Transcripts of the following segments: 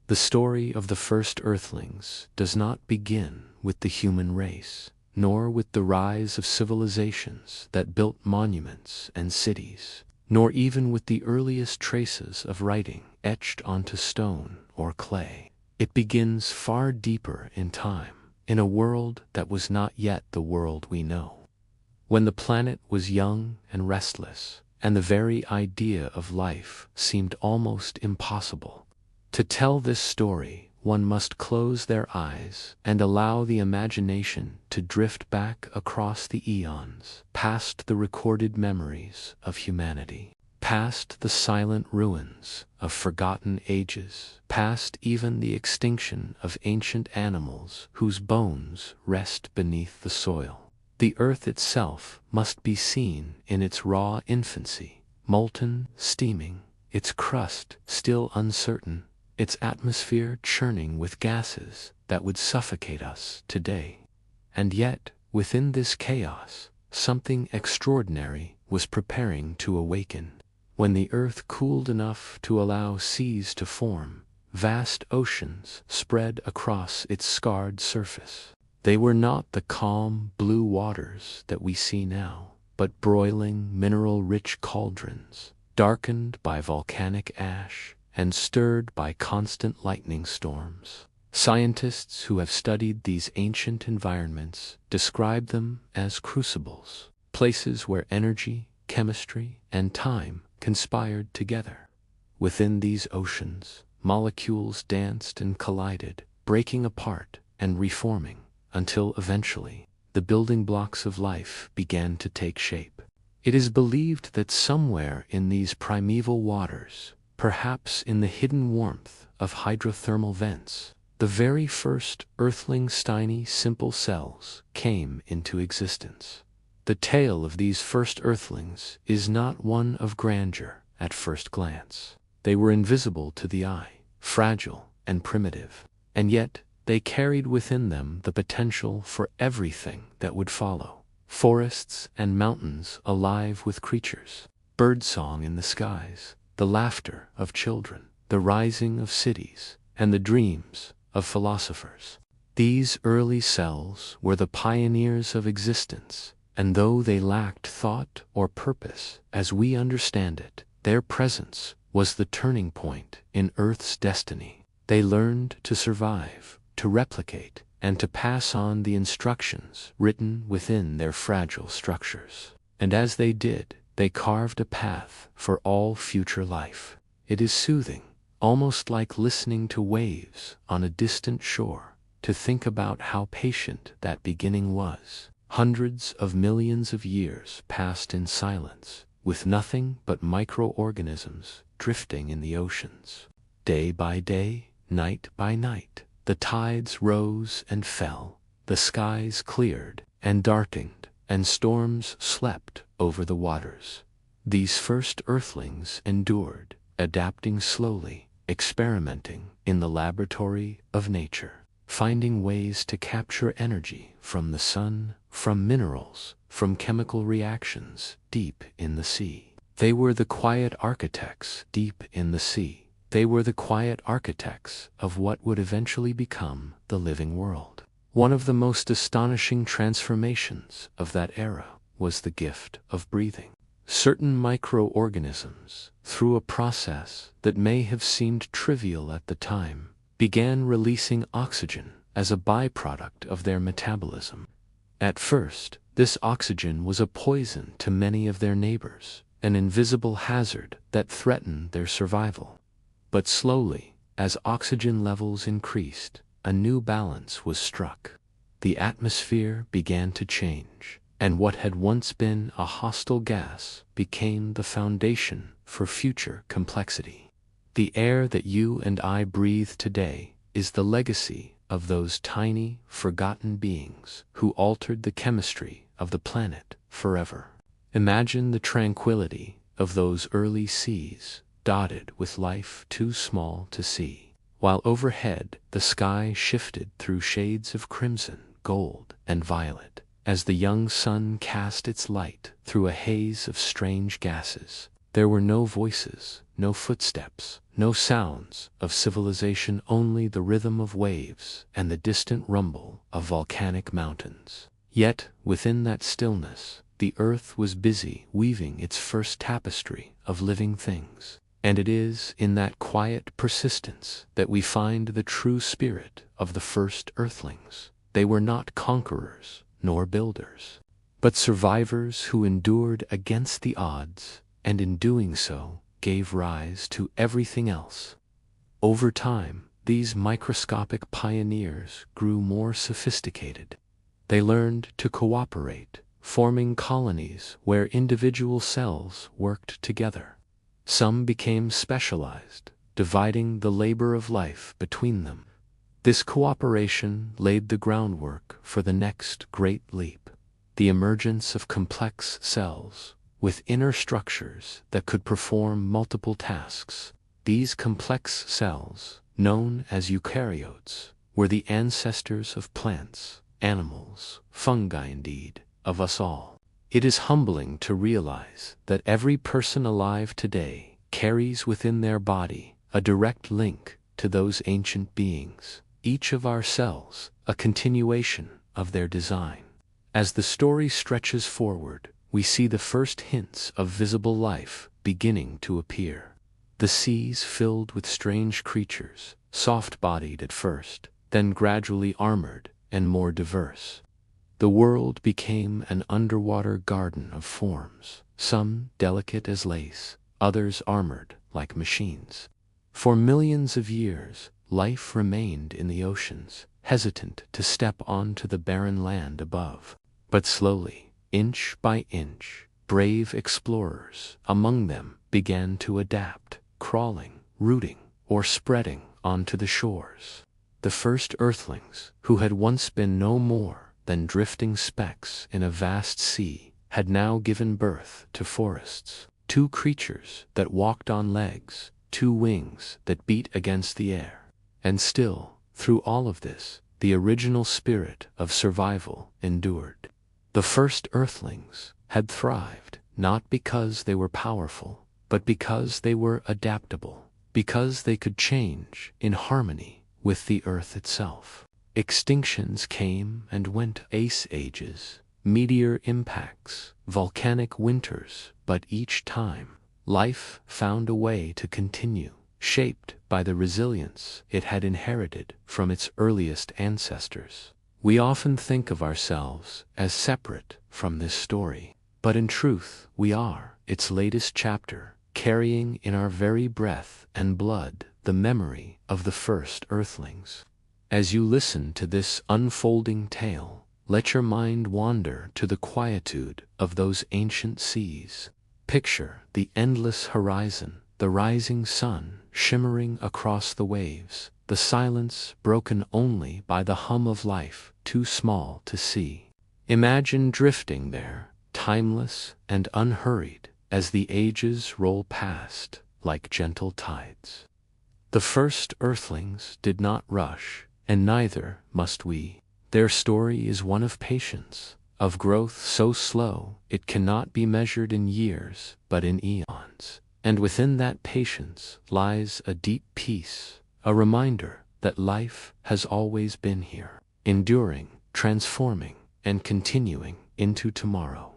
The story of the first Earthlings does not begin with the human race, nor with the rise of civilizations that built monuments and cities, nor even with the earliest traces of writing etched onto stone or clay. It begins far deeper in time, in a world that was not yet the world we know. When the planet was young and restless, and the very idea of life seemed almost impossible. To tell this story, one must close their eyes and allow the imagination to drift back across the eons, past the recorded memories of humanity, past the silent ruins of forgotten ages, past even the extinction of ancient animals whose bones rest beneath the soil. The earth itself must be seen in its raw infancy, molten, steaming, its crust still uncertain, its atmosphere churning with gases that would suffocate us today. And yet, within this chaos, something extraordinary was preparing to awaken. When the earth cooled enough to allow seas to form, vast oceans spread across its scarred surface. They were not the calm blue waters that we see now, but broiling mineral-rich cauldrons, darkened by volcanic ash and stirred by constant lightning storms. Scientists who have studied these ancient environments describe them as crucibles, places where energy, chemistry, and time conspired together. Within these oceans, molecules danced and collided, breaking apart and reforming, until eventually, the building blocks of life began to take shape. It is believed that somewhere in these primeval waters, perhaps in the hidden warmth of hydrothermal vents, the very first Earthlings' tiny, simple cells came into existence. The tale of these first Earthlings is not one of grandeur at first glance. They were invisible to the eye, fragile and primitive, and yet they carried within them the potential for everything that would follow. Forests and mountains alive with creatures, birdsong in the skies, the laughter of children, the rising of cities, and the dreams of philosophers. These early cells were the pioneers of existence, and though they lacked thought or purpose as we understand it, their presence was the turning point in Earth's destiny. They learned to survive, to replicate, and to pass on the instructions written within their fragile structures. And as they did, they carved a path for all future life. It is soothing, almost like listening to waves on a distant shore, to think about how patient that beginning was. Hundreds of millions of years passed in silence, with nothing but microorganisms drifting in the oceans. Day by day, night by night, the tides rose and fell, the skies cleared and darkened, and storms slept over the waters. These first Earthlings endured, adapting slowly, experimenting in the laboratory of nature, finding ways to capture energy from the sun, from minerals, from chemical reactions deep in the sea. They were the quiet architects deep in the sea. They were the quiet architects of what would eventually become the living world. One of the most astonishing transformations of that era was the gift of breathing. Certain microorganisms, through a process that may have seemed trivial at the time, began releasing oxygen as a byproduct of their metabolism. At first, this oxygen was a poison to many of their neighbors, an invisible hazard that threatened their survival. But slowly, as oxygen levels increased, a new balance was struck. The atmosphere began to change, and what had once been a hostile gas became the foundation for future complexity. The air that you and I breathe today is the legacy of those tiny, forgotten beings who altered the chemistry of the planet forever. Imagine the tranquility of those early seas, dotted with life too small to see, while overhead the sky shifted through shades of crimson, gold, and violet, as the young sun cast its light through a haze of strange gases. There were no voices, no footsteps, no sounds of civilization, only the rhythm of waves and the distant rumble of volcanic mountains. Yet, within that stillness, the earth was busy weaving its first tapestry of living things. And it is in that quiet persistence that we find the true spirit of the first Earthlings. They were not conquerors nor builders, but survivors who endured against the odds, and in doing so gave rise to everything else. Over time, these microscopic pioneers grew more sophisticated. They learned to cooperate, forming colonies where individual cells worked together. Some became specialized, dividing the labor of life between them. This cooperation laid the groundwork for the next great leap, the emergence of complex cells, with inner structures that could perform multiple tasks. These complex cells, known as eukaryotes, were the ancestors of plants, animals, fungi indeed, of us all. It is humbling to realize that every person alive today carries within their body a direct link to those ancient beings, each of our cells a continuation of their design. As the story stretches forward, we see the first hints of visible life beginning to appear. The seas filled with strange creatures, soft-bodied at first, then gradually armored and more diverse. The world became an underwater garden of forms, some delicate as lace, others armored like machines. For millions of years, life remained in the oceans, hesitant to step onto the barren land above. But slowly, inch by inch, brave explorers among them began to adapt, crawling, rooting, or spreading onto the shores. The first Earthlings, who had once been no more than drifting specks in a vast sea, had now given birth to forests. Two creatures that walked on legs, two wings that beat against the air. And still, through all of this, the original spirit of survival endured. The first Earthlings had thrived, not because they were powerful, but because they were adaptable, because they could change in harmony with the earth itself. Extinctions came and went, ice ages, meteor impacts, volcanic winters, but each time, life found a way to continue, shaped by the resilience it had inherited from its earliest ancestors. We often think of ourselves as separate from this story, but in truth we are its latest chapter, carrying in our very breath and blood the memory of the first Earthlings. As you listen to this unfolding tale, let your mind wander to the quietude of those ancient seas. Picture the endless horizon, the rising sun shimmering across the waves, the silence broken only by the hum of life too small to see. Imagine drifting there, timeless and unhurried, as the ages roll past like gentle tides. The first Earthlings did not rush, and neither must we. Their story is one of patience, of growth so slow it cannot be measured in years but in eons. And within that patience lies a deep peace, a reminder that life has always been here, enduring, transforming, and continuing into tomorrow.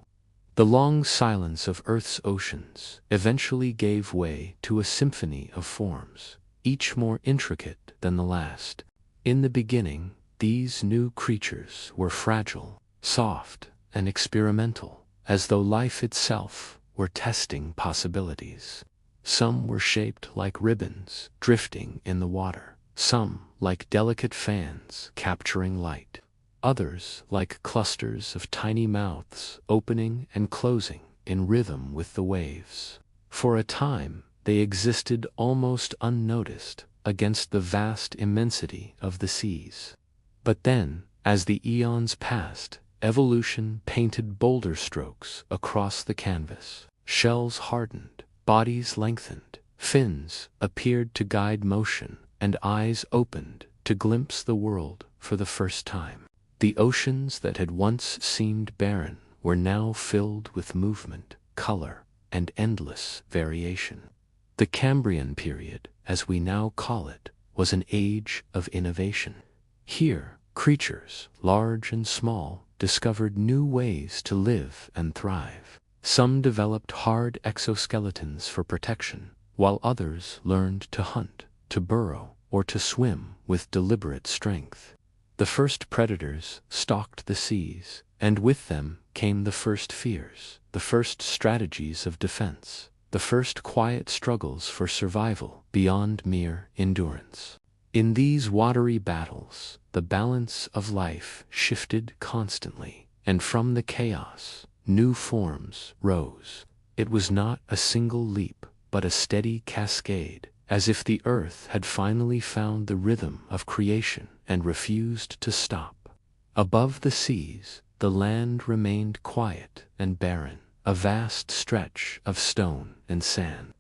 The long silence of Earth's oceans eventually gave way to a symphony of forms, each more intricate than the last. In the beginning, these new creatures were fragile, soft, and experimental, as though life itself were testing possibilities. Some were shaped like ribbons, drifting in the water, some like delicate fans capturing light, others like clusters of tiny mouths opening and closing in rhythm with the waves. For a time, they existed almost unnoticed against the vast immensity of the seas. But then, as the eons passed, evolution painted bolder strokes across the canvas. Shells hardened, bodies lengthened, fins appeared to guide motion, and eyes opened to glimpse the world for the first time. The oceans that had once seemed barren were now filled with movement, color, and endless variation. The Cambrian period, as we now call it, was an age of innovation. Here, creatures, large and small, discovered new ways to live and thrive. Some developed hard exoskeletons for protection, while others learned to hunt, to burrow, or to swim with deliberate strength. The first predators stalked the seas, and with them came the first fears, the first strategies of defense, the first quiet struggles for survival beyond mere endurance. In these watery battles, the balance of life shifted constantly, and from the chaos, new forms rose. It was not a single leap, but a steady cascade, as if the earth had finally found the rhythm of creation and refused to stop. Above the seas, the land remained quiet and barren, a vast stretch of stone and sand.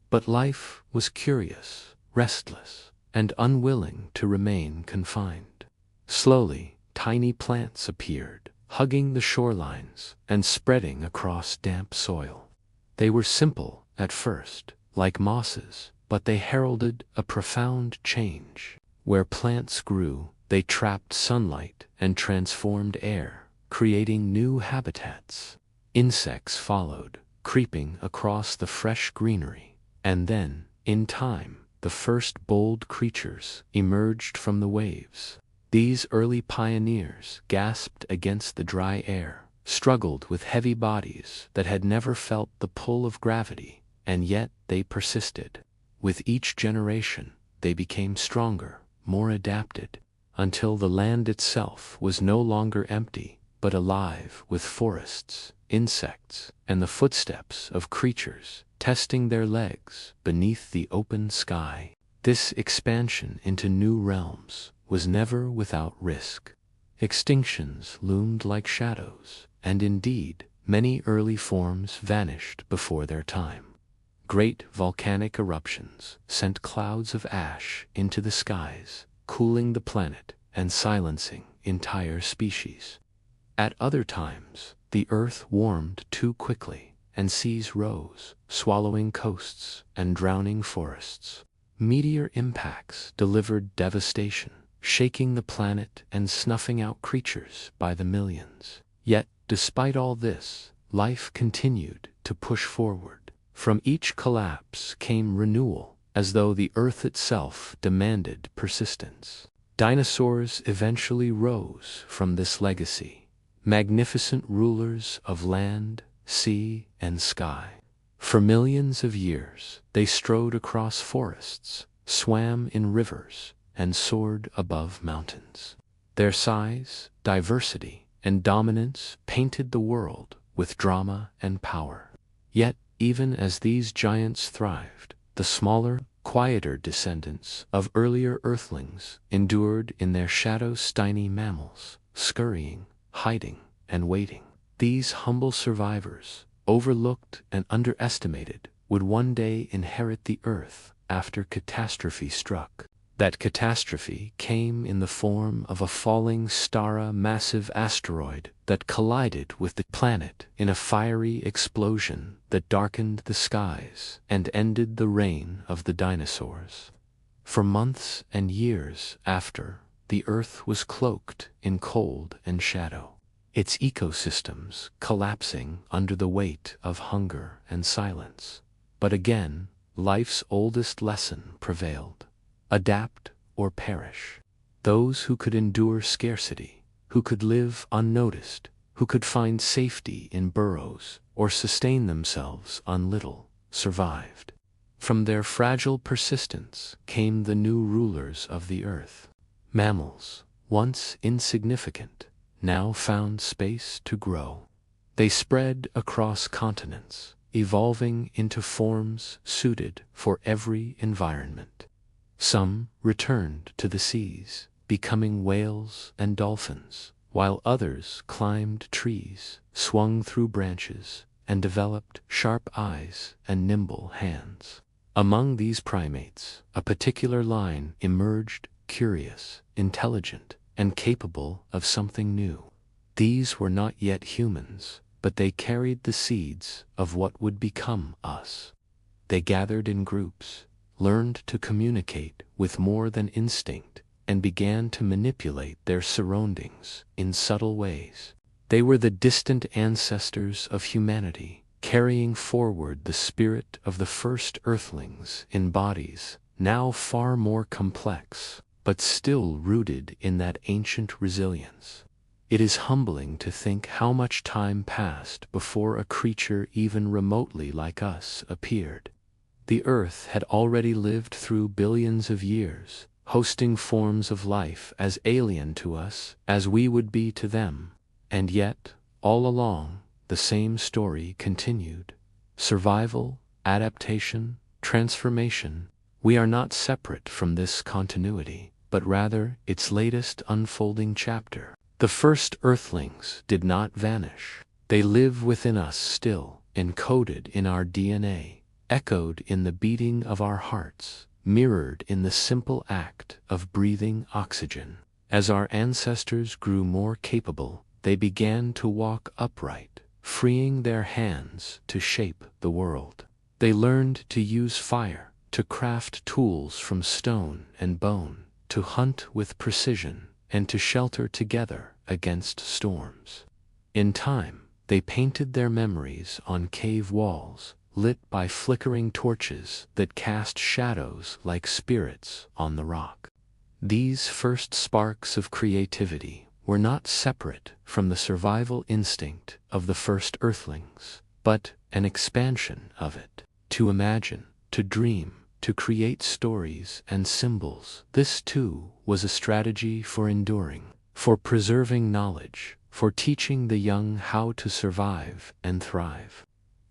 But life was curious, restless, and unwilling to remain confined. Slowly, tiny plants appeared, hugging the shorelines and spreading across damp soil. They were simple at first, like mosses, but they heralded a profound change. Where plants grew, they trapped sunlight and transformed air, creating new habitats. Insects followed, creeping across the fresh greenery, and then, in time, the first bold creatures emerged from the waves. These early pioneers gasped against the dry air, struggled with heavy bodies that had never felt the pull of gravity, and yet they persisted. With each generation, they became stronger, more adapted, until the land itself was no longer empty, but alive with forests, insects, and the footsteps of creatures testing their legs beneath the open sky. This expansion into new realms was never without risk. Extinctions loomed like shadows, and indeed, many early forms vanished before their time. Great volcanic eruptions sent clouds of ash into the skies, cooling the planet and silencing entire species. At other times, the earth warmed too quickly, and seas rose, swallowing coasts and drowning forests. Meteor impacts delivered devastation, shaking the planet and snuffing out creatures by the millions. Yet, despite all this, life continued to push forward. From each collapse came renewal, as though the earth itself demanded persistence. Dinosaurs eventually rose from this legacy, magnificent rulers of land, sea, and sky. For millions of years, they strode across forests, swam in rivers, and soared above mountains. Their size, diversity, and dominance painted the world with drama and power. Yet, even as these giants thrived, the smaller, quieter descendants of earlier Earthlings endured in their shadows. Tiny mammals, scurrying, hiding, and waiting. These humble survivors, overlooked and underestimated, would one day inherit the earth after catastrophe struck. That catastrophe came in the form of a falling star, a massive asteroid that collided with the planet in a fiery explosion that darkened the skies and ended the reign of the dinosaurs. For months and years after, the earth was cloaked in cold and shadow, its ecosystems collapsing under the weight of hunger and silence. But again, life's oldest lesson prevailed. Adapt or perish. Those who could endure scarcity, who could live unnoticed, who could find safety in burrows or sustain themselves on little, survived. From their fragile persistence came the new rulers of the earth. Mammals, once insignificant, now found space to grow. They spread across continents, evolving into forms suited for every environment. Some returned to the seas, becoming whales and dolphins, while others climbed trees, swung through branches, and developed sharp eyes and nimble hands. Among these primates, a particular line emerged, curious, intelligent, and capable of something new. These were not yet humans, but they carried the seeds of what would become us. They gathered in groups, learned to communicate with more than instinct, and began to manipulate their surroundings in subtle ways. They were the distant ancestors of humanity, carrying forward the spirit of the first Earthlings in bodies now far more complex, but still rooted in that ancient resilience. It is humbling to think how much time passed before a creature even remotely like us appeared. The Earth had already lived through billions of years, hosting forms of life as alien to us as we would be to them. And yet, all along, the same story continued. Survival, adaptation, transformation. We are not separate from this continuity, but rather its latest unfolding chapter. The first Earthlings did not vanish. They live within us still, encoded in our DNA, echoed in the beating of our hearts, mirrored in the simple act of breathing oxygen. As our ancestors grew more capable, they began to walk upright, freeing their hands to shape the world. They learned to use fire, to craft tools from stone and bone, to hunt with precision, and to shelter together against storms. In time, they painted their memories on cave walls, lit by flickering torches that cast shadows like spirits on the rock. These first sparks of creativity were not separate from the survival instinct of the first Earthlings, but an expansion of it. To imagine, to dream, to create stories and symbols, this too was a strategy for enduring, for preserving knowledge, for teaching the young how to survive and thrive.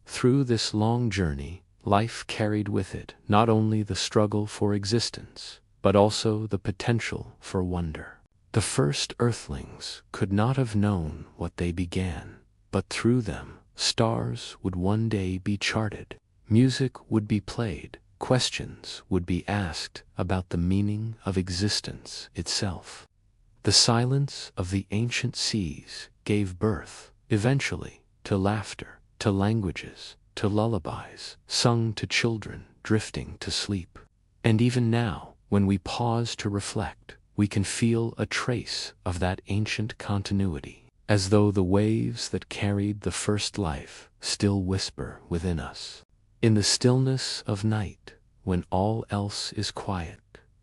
Through this long journey, life carried with it not only the struggle for existence, but also the potential for wonder. The first Earthlings could not have known what they began, but through them, stars would one day be charted, music would be played, questions would be asked about the meaning of existence itself. The silence of the ancient seas gave birth, eventually, to laughter, to languages, to lullabies, sung to children drifting to sleep. And even now, when we pause to reflect, we can feel a trace of that ancient continuity, as though the waves that carried the first life still whisper within us. In the stillness of night, when all else is quiet,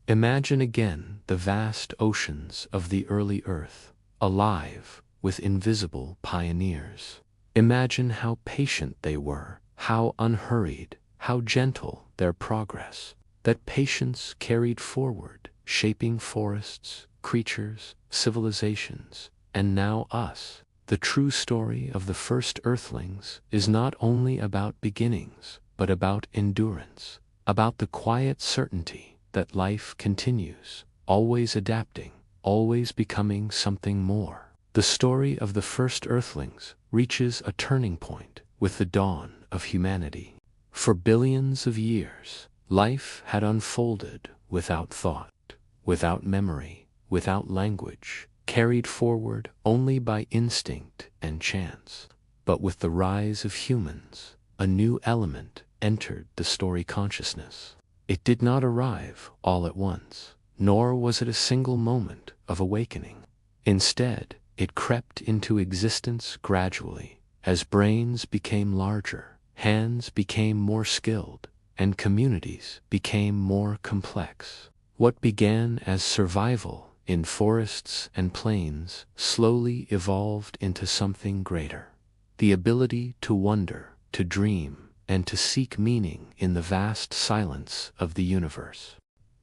imagine again the vast oceans of the early Earth, alive with invisible pioneers. Imagine how patient they were, how unhurried, how gentle their progress. That patience carried forward, shaping forests, creatures, civilizations, and now us. The true story of the first Earthlings is not only about beginnings, but about endurance, about the quiet certainty that life continues, always adapting, always becoming something more. The story of the first Earthlings reaches a turning point with the dawn of humanity. For billions of years, life had unfolded without thought, without memory, without language, carried forward only by instinct and chance. But with the rise of humans, a new element entered the story consciousness. It did not arrive all at once, nor was it a single moment of awakening. Instead, it crept into existence gradually, as brains became larger, hands became more skilled, and communities became more complex. What began as survival in forests and plains slowly evolved into something greater. The ability to wonder, to dream, and to seek meaning in the vast silence of the universe.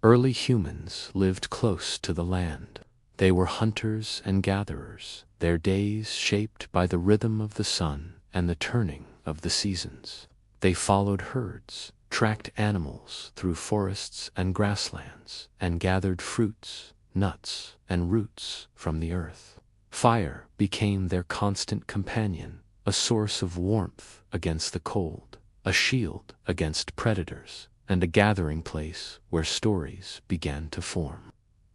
Early humans lived close to the land. They were hunters and gatherers, their days shaped by the rhythm of the sun and the turning of the seasons. They followed herds, tracked animals through forests and grasslands, and gathered fruits, nuts, and roots from the earth. Fire became their constant companion, a source of warmth against the cold, a shield against predators, and a gathering place where stories began to form.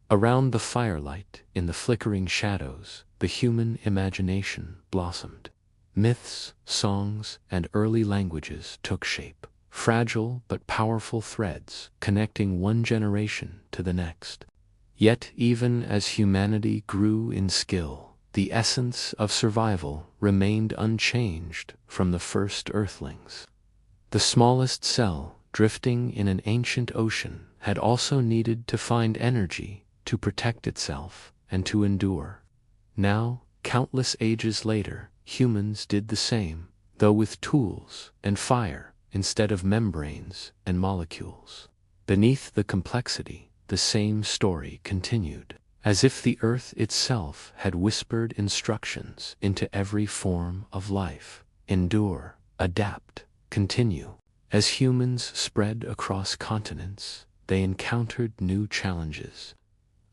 Around the firelight, in the flickering shadows, the human imagination blossomed. Myths, songs, and early languages took shape, fragile but powerful threads connecting one generation to the next. Yet even as humanity grew in skill, the essence of survival remained unchanged from the first Earthlings. The smallest cell, drifting in an ancient ocean, had also needed to find energy to protect itself and to endure. Now, countless ages later, humans did the same, though with tools and fire instead of membranes and molecules. Beneath the complexity, the same story continued, as if the earth itself had whispered instructions into every form of life. Endure, adapt, continue. As humans spread across continents, they encountered new challenges.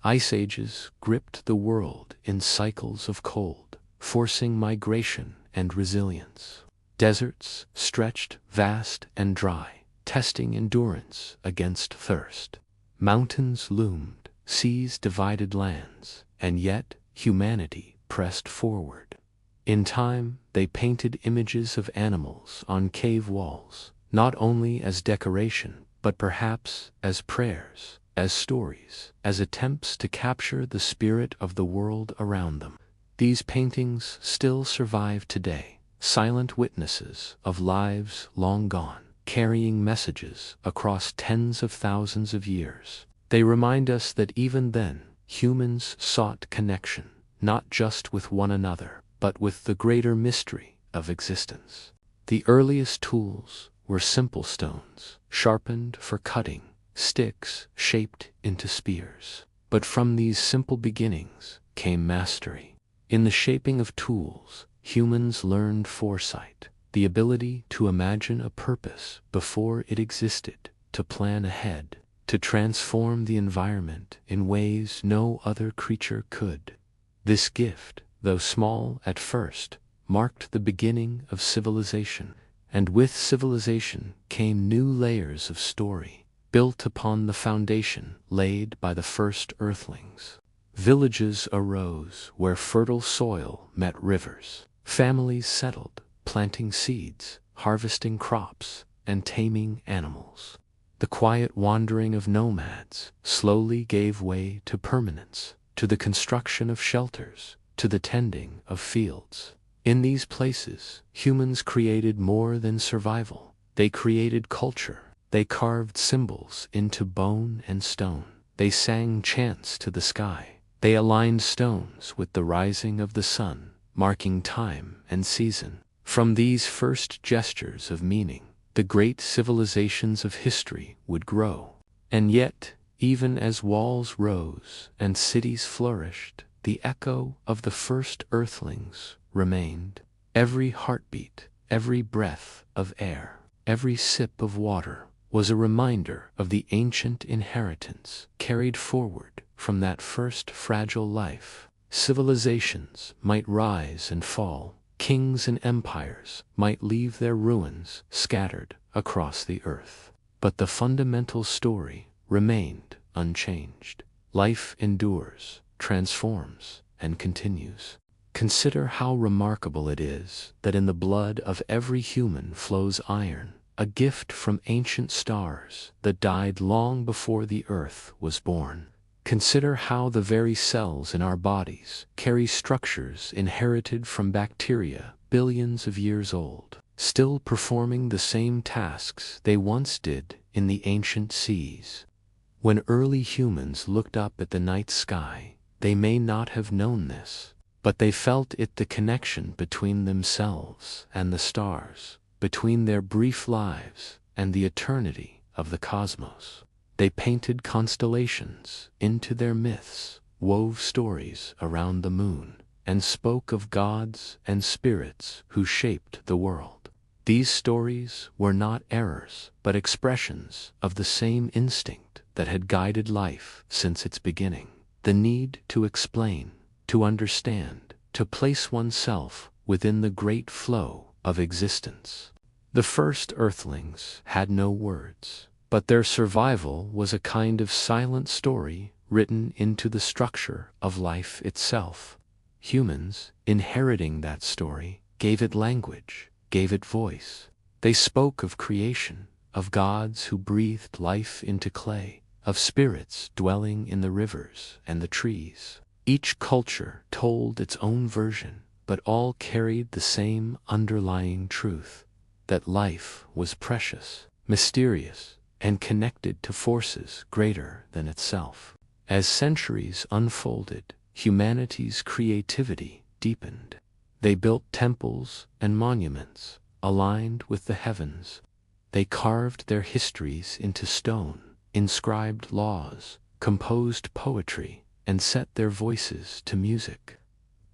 Ice ages gripped the world in cycles of cold, forcing migration and resilience. Deserts stretched vast and dry, testing endurance against thirst. Mountains loomed, seas divided lands, and yet humanity pressed forward. In time, they painted images of animals on cave walls, not only as decoration, but perhaps as prayers, as stories, as attempts to capture the spirit of the world around them. These paintings still survive today, silent witnesses of lives long gone, carrying messages across tens of thousands of years. They remind us that even then, humans sought connection, not just with one another, but with the greater mystery of existence. The earliest tools were simple stones, sharpened for cutting, sticks shaped into spears. But from these simple beginnings came mastery. In the shaping of tools, humans learned foresight, the ability to imagine a purpose before it existed, to plan ahead, to transform the environment in ways no other creature could. This gift, though small at first, marked the beginning of civilization, and with civilization came new layers of story, built upon the foundation laid by the first Earthlings. Villages arose where fertile soil met rivers. Families settled, planting seeds, harvesting crops, and taming animals. The quiet wandering of nomads slowly gave way to permanence, to the construction of shelters, to the tending of fields. In these places, humans created more than survival. They created culture. They carved symbols into bone and stone. They sang chants to the sky. They aligned stones with the rising of the sun, marking time and season. From these first gestures of meaning, the great civilizations of history would grow. And yet, even as walls rose and cities flourished, the echo of the first Earthlings remained. Every heartbeat, every breath of air, every sip of water was a reminder of the ancient inheritance carried forward from that first fragile life. Civilizations might rise and fall, kings and empires might leave their ruins scattered across the earth, but the fundamental story remained unchanged. Life endures, transforms, and continues. Consider how remarkable it is that in the blood of every human flows iron, a gift from ancient stars that died long before the earth was born. Consider how the very cells in our bodies carry structures inherited from bacteria billions of years old, still performing the same tasks they once did in the ancient seas. When early humans looked up at the night sky, they may not have known this, but they felt it, the connection between themselves and the stars, between their brief lives and the eternity of the cosmos. They painted constellations into their myths, wove stories around the moon, and spoke of gods and spirits who shaped the world. These stories were not errors, but expressions of the same instinct that had guided life since its beginning. The need to explain, to understand, to place oneself within the great flow of existence. The first Earthlings had no words, but their survival was a kind of silent story written into the structure of life itself. Humans, inheriting that story, gave it language, gave it voice. They spoke of creation, of gods who breathed life into clay, of spirits dwelling in the rivers and the trees. Each culture told its own version, but all carried the same underlying truth, that life was precious, mysterious, and connected to forces greater than itself. As centuries unfolded, humanity's creativity deepened. They built temples and monuments aligned with the heavens. They carved their histories into stone, inscribed laws, composed poetry, and set their voices to music.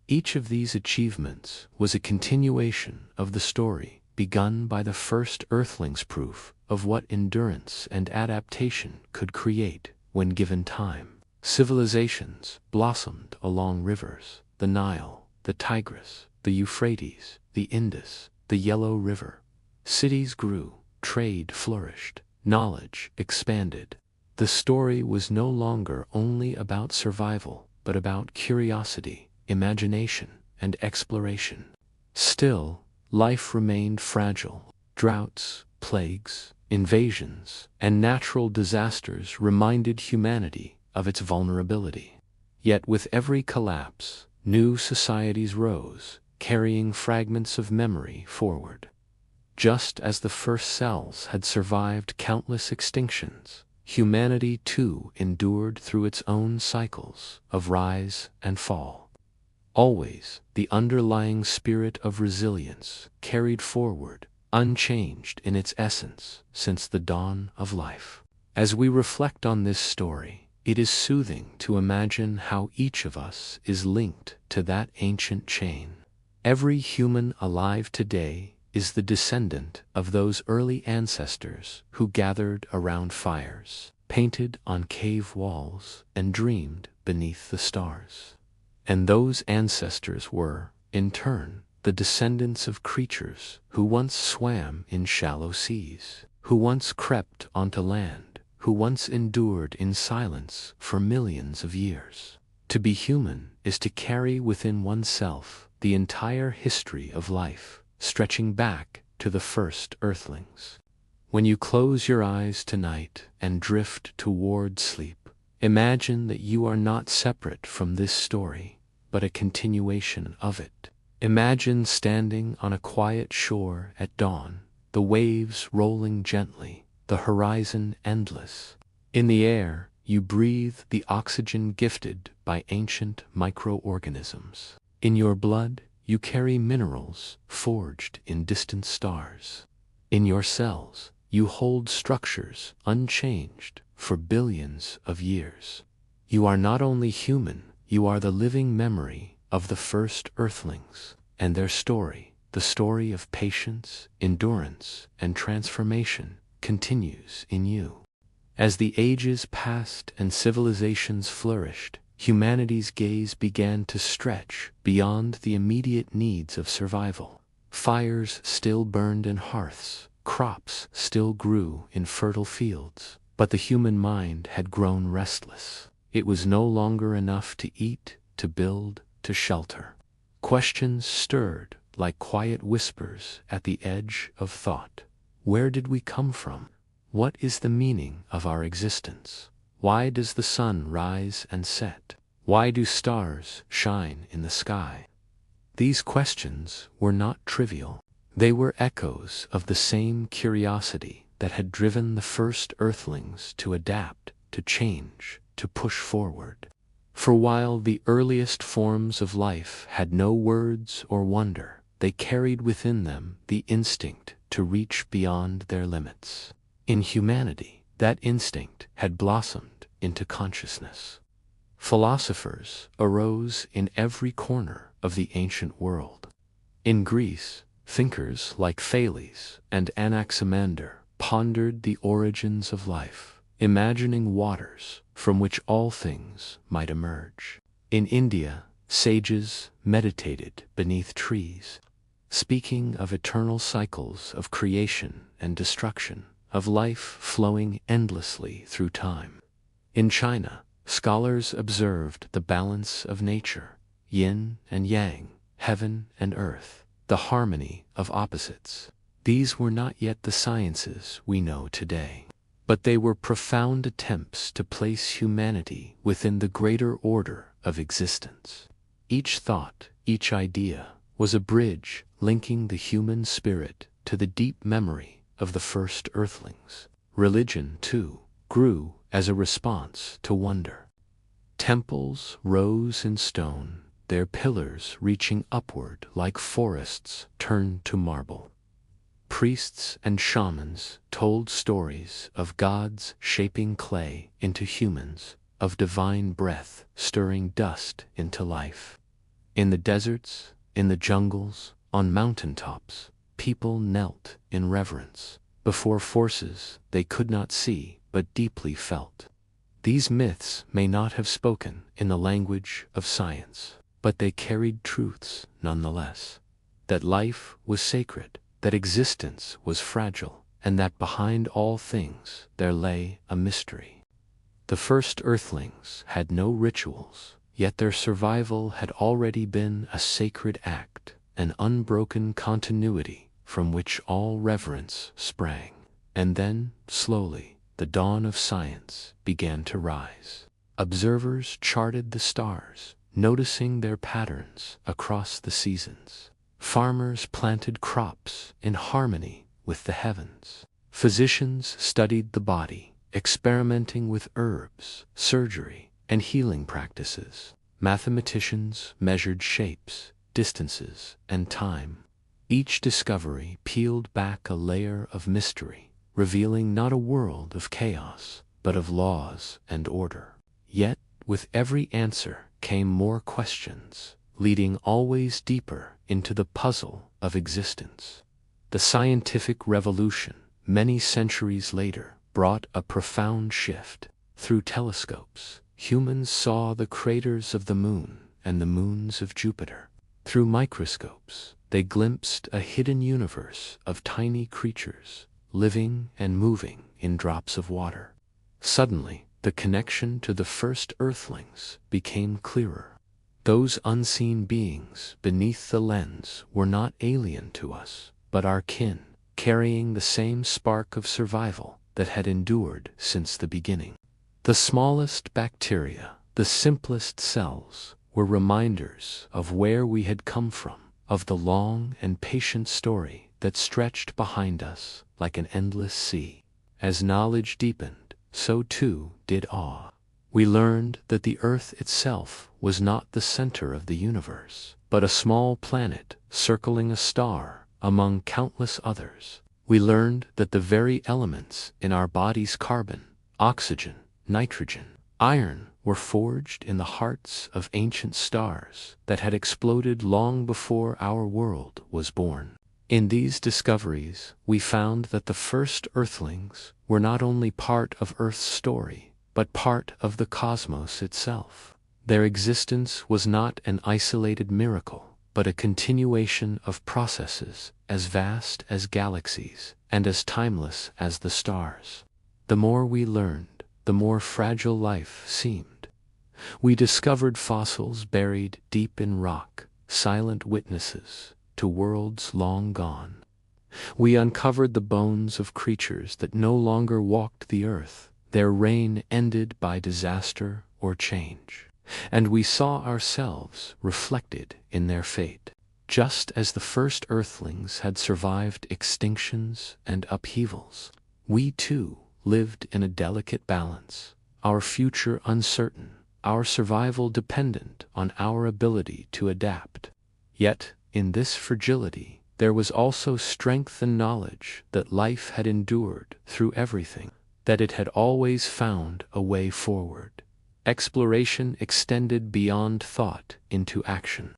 Each of these achievements was a continuation of the story begun by the first Earthlings, proof of what endurance and adaptation could create when given time. Civilizations blossomed along rivers: the Nile, the Tigris, the Euphrates, the Indus, the Yellow River. Cities grew, trade flourished, knowledge expanded. The story was no longer only about survival, but about curiosity, imagination, and exploration. Still, life remained fragile. Droughts, plagues, invasions, and natural disasters reminded humanity of its vulnerability. Yet with every collapse, new societies rose, carrying fragments of memory forward. Just as the first cells had survived countless extinctions, humanity too endured through its own cycles of rise and fall. Always, the underlying spirit of resilience carried forward, unchanged in its essence since the dawn of life. As we reflect on this story, it is soothing to imagine how each of us is linked to that ancient chain. Every human alive today is the descendant of those early ancestors who gathered around fires, painted on cave walls, and dreamed beneath the stars. And those ancestors were, in turn, the descendants of creatures who once swam in shallow seas, who once crept onto land, who once endured in silence for millions of years. To be human is to carry within oneself the entire history of life, stretching back to the first Earthlings. When you close your eyes tonight and drift toward sleep, imagine that you are not separate from this story, but a continuation of it. Imagine standing on a quiet shore at dawn, the waves rolling gently, the horizon endless. In the air, you breathe the oxygen gifted by ancient microorganisms. In your blood, you carry minerals forged in distant stars. In your cells, you hold structures unchanged for billions of years. You are not only human, you are the living memory of the first Earthlings, and their story, the story of patience, endurance, and transformation, continues in you. As the ages passed and civilizations flourished, humanity's gaze began to stretch beyond the immediate needs of survival. Fires still burned in hearths, crops still grew in fertile fields, but the human mind had grown restless. It was no longer enough to eat, to build, to shelter. Questions stirred like quiet whispers at the edge of thought. Where did we come from? What is the meaning of our existence? Why does the sun rise and set? Why do stars shine in the sky? These questions were not trivial. They were echoes of the same curiosity that had driven the first Earthlings to adapt, to change, to push forward. For while the earliest forms of life had no words or wonder, they carried within them the instinct to reach beyond their limits. In humanity, that instinct had blossomed into consciousness. Philosophers arose in every corner of the ancient world. In Greece, thinkers like Thales and Anaximander pondered the origins of life, imagining waters from which all things might emerge. In India, sages meditated beneath trees, speaking of eternal cycles of creation and destruction, of life flowing endlessly through time. In China, scholars observed the balance of nature, yin and yang, heaven and earth, the harmony of opposites. These were not yet the sciences we know today, but they were profound attempts to place humanity within the greater order of existence. Each thought, each idea, was a bridge linking the human spirit to the deep memory of the first Earthlings. Religion, too, grew as a response to wonder. Temples rose in stone, their pillars reaching upward like forests turned to marble. Priests and shamans told stories of gods shaping clay into humans, of divine breath stirring dust into life. In the deserts, in the jungles, on mountaintops, people knelt in reverence before forces they could not see but deeply felt. These myths may not have spoken in the language of science, but they carried truths nonetheless. That life was sacred, that existence was fragile, and that behind all things there lay a mystery. The first Earthlings had no rituals, yet their survival had already been a sacred act, an unbroken continuity from which all reverence sprang. And then, slowly, the dawn of science began to rise. Observers charted the stars, noticing their patterns across the seasons. Farmers planted crops in harmony with the heavens. Physicians studied the body, experimenting with herbs, surgery, and healing practices. Mathematicians measured shapes, distances, and time. Each discovery peeled back a layer of mystery, revealing not a world of chaos, but of laws and order. Yet, with every answer came more questions, leading always deeper into the puzzle of existence. The scientific revolution, many centuries later, brought a profound shift. Through telescopes, humans saw the craters of the moon and the moons of Jupiter. Through microscopes, they glimpsed a hidden universe of tiny creatures, living and moving in drops of water. Suddenly, the connection to the first Earthlings became clearer. Those unseen beings beneath the lens were not alien to us, but our kin, carrying the same spark of survival that had endured since the beginning. The smallest bacteria, the simplest cells, were reminders of where we had come from, of the long and patient story that stretched behind us like an endless sea. As knowledge deepened, so too did awe. We learned that the Earth itself was not the center of the universe, but a small planet circling a star among countless others. We learned that the very elements in our bodies, carbon, oxygen, nitrogen, iron, were forged in the hearts of ancient stars that had exploded long before our world was born. In these discoveries, we found that the first Earthlings were not only part of Earth's story, but part of the cosmos itself. Their existence was not an isolated miracle, but a continuation of processes as vast as galaxies and as timeless as the stars. The more we learned, the more fragile life seemed. We discovered fossils buried deep in rock, silent witnesses to worlds long gone. We uncovered the bones of creatures that no longer walked the earth, their reign ended by disaster or change. And we saw ourselves reflected in their fate. Just as the first Earthlings had survived extinctions and upheavals, we too lived in a delicate balance, our future uncertain, our survival dependent on our ability to adapt. Yet, in this fragility, there was also strength and knowledge that life had endured through everything, that it had always found a way forward. Exploration extended beyond thought into action.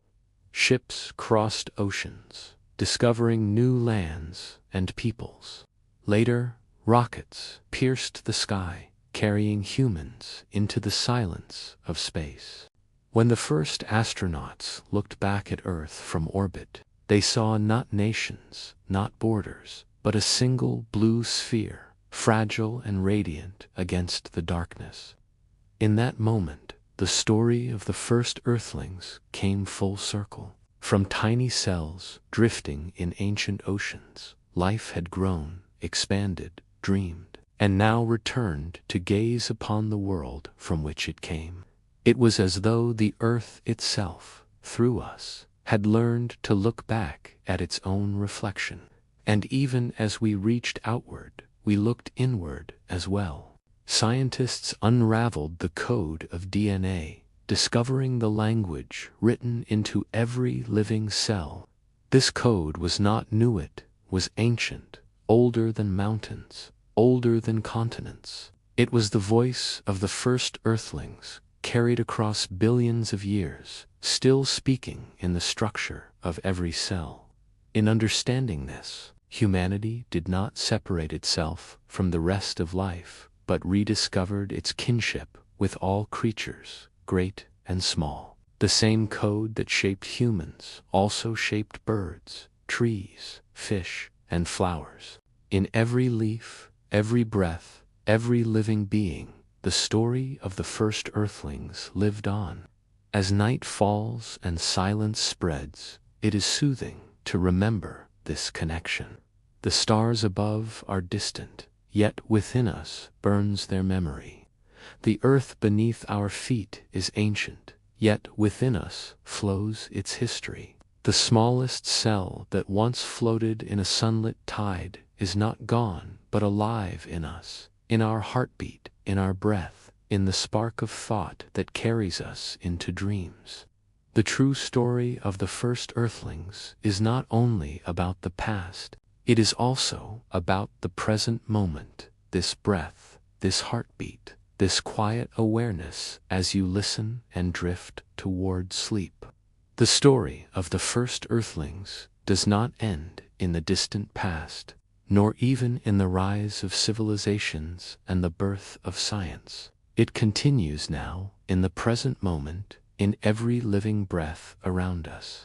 Ships crossed oceans, discovering new lands and peoples. Later, rockets pierced the sky, carrying humans into the silence of space. When the first astronauts looked back at Earth from orbit, they saw not nations, not borders, but a single blue sphere, fragile and radiant against the darkness. In that moment, the story of the first Earthlings came full circle. From tiny cells drifting in ancient oceans, life had grown, expanded, dreamed, and now returned to gaze upon the world from which it came. It was as though the earth itself, through us, had learned to look back at its own reflection. And even as we reached outward, we looked inward as well. Scientists unraveled the code of DNA, discovering the language written into every living cell. This code was not new, it was ancient, older than mountains, older than continents. It was the voice of the first Earthlings, carried across billions of years, still speaking in the structure of every cell. In understanding this, humanity did not separate itself from the rest of life, but rediscovered its kinship with all creatures, great and small. The same code that shaped humans also shaped birds, trees, fish, and flowers. In every leaf, every breath, every living being, the story of the first Earthlings lived on. As night falls and silence spreads, it is soothing to remember this connection. The stars above are distant, yet within us burns their memory. The earth beneath our feet is ancient, yet within us flows its history. The smallest cell that once floated in a sunlit tide is not gone, but alive in us, in our heartbeat, in our breath, in the spark of thought that carries us into dreams. The true story of the first Earthlings is not only about the past, it is also about the present moment, this breath, this heartbeat, this quiet awareness as you listen and drift toward sleep. The story of the first Earthlings does not end in the distant past, nor even in the rise of civilizations and the birth of science. It continues now, in the present moment, in every living breath around us.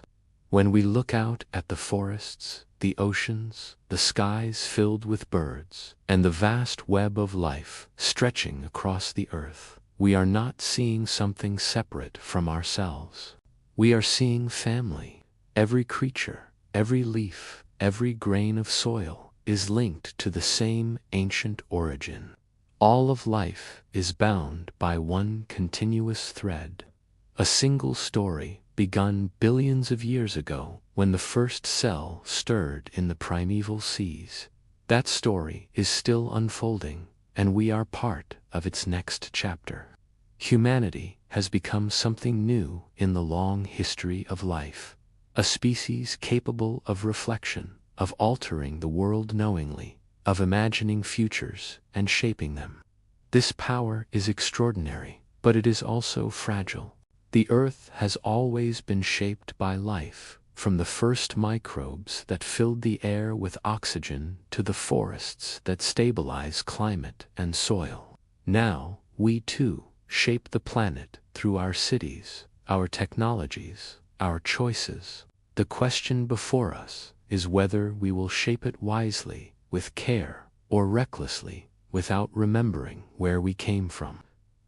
When we look out at the forests, the oceans, the skies filled with birds, and the vast web of life stretching across the earth, we are not seeing something separate from ourselves. We are seeing family. Every creature, every leaf, every grain of soil is linked to the same ancient origin. All of life is bound by one continuous thread. A single story begun billions of years ago when the first cell stirred in the primeval seas. That story is still unfolding, and we are part of its next chapter. Humanity has become something new in the long history of life, a species capable of reflection, of altering the world knowingly, of imagining futures and shaping them. This power is extraordinary, but it is also fragile. The earth has always been shaped by life, from the first microbes that filled the air with oxygen to the forests that stabilize climate and soil. Now, we too shape the planet through our cities, our technologies, our choices. The question before us is whether we will shape it wisely, with care, or recklessly, without remembering where we came from.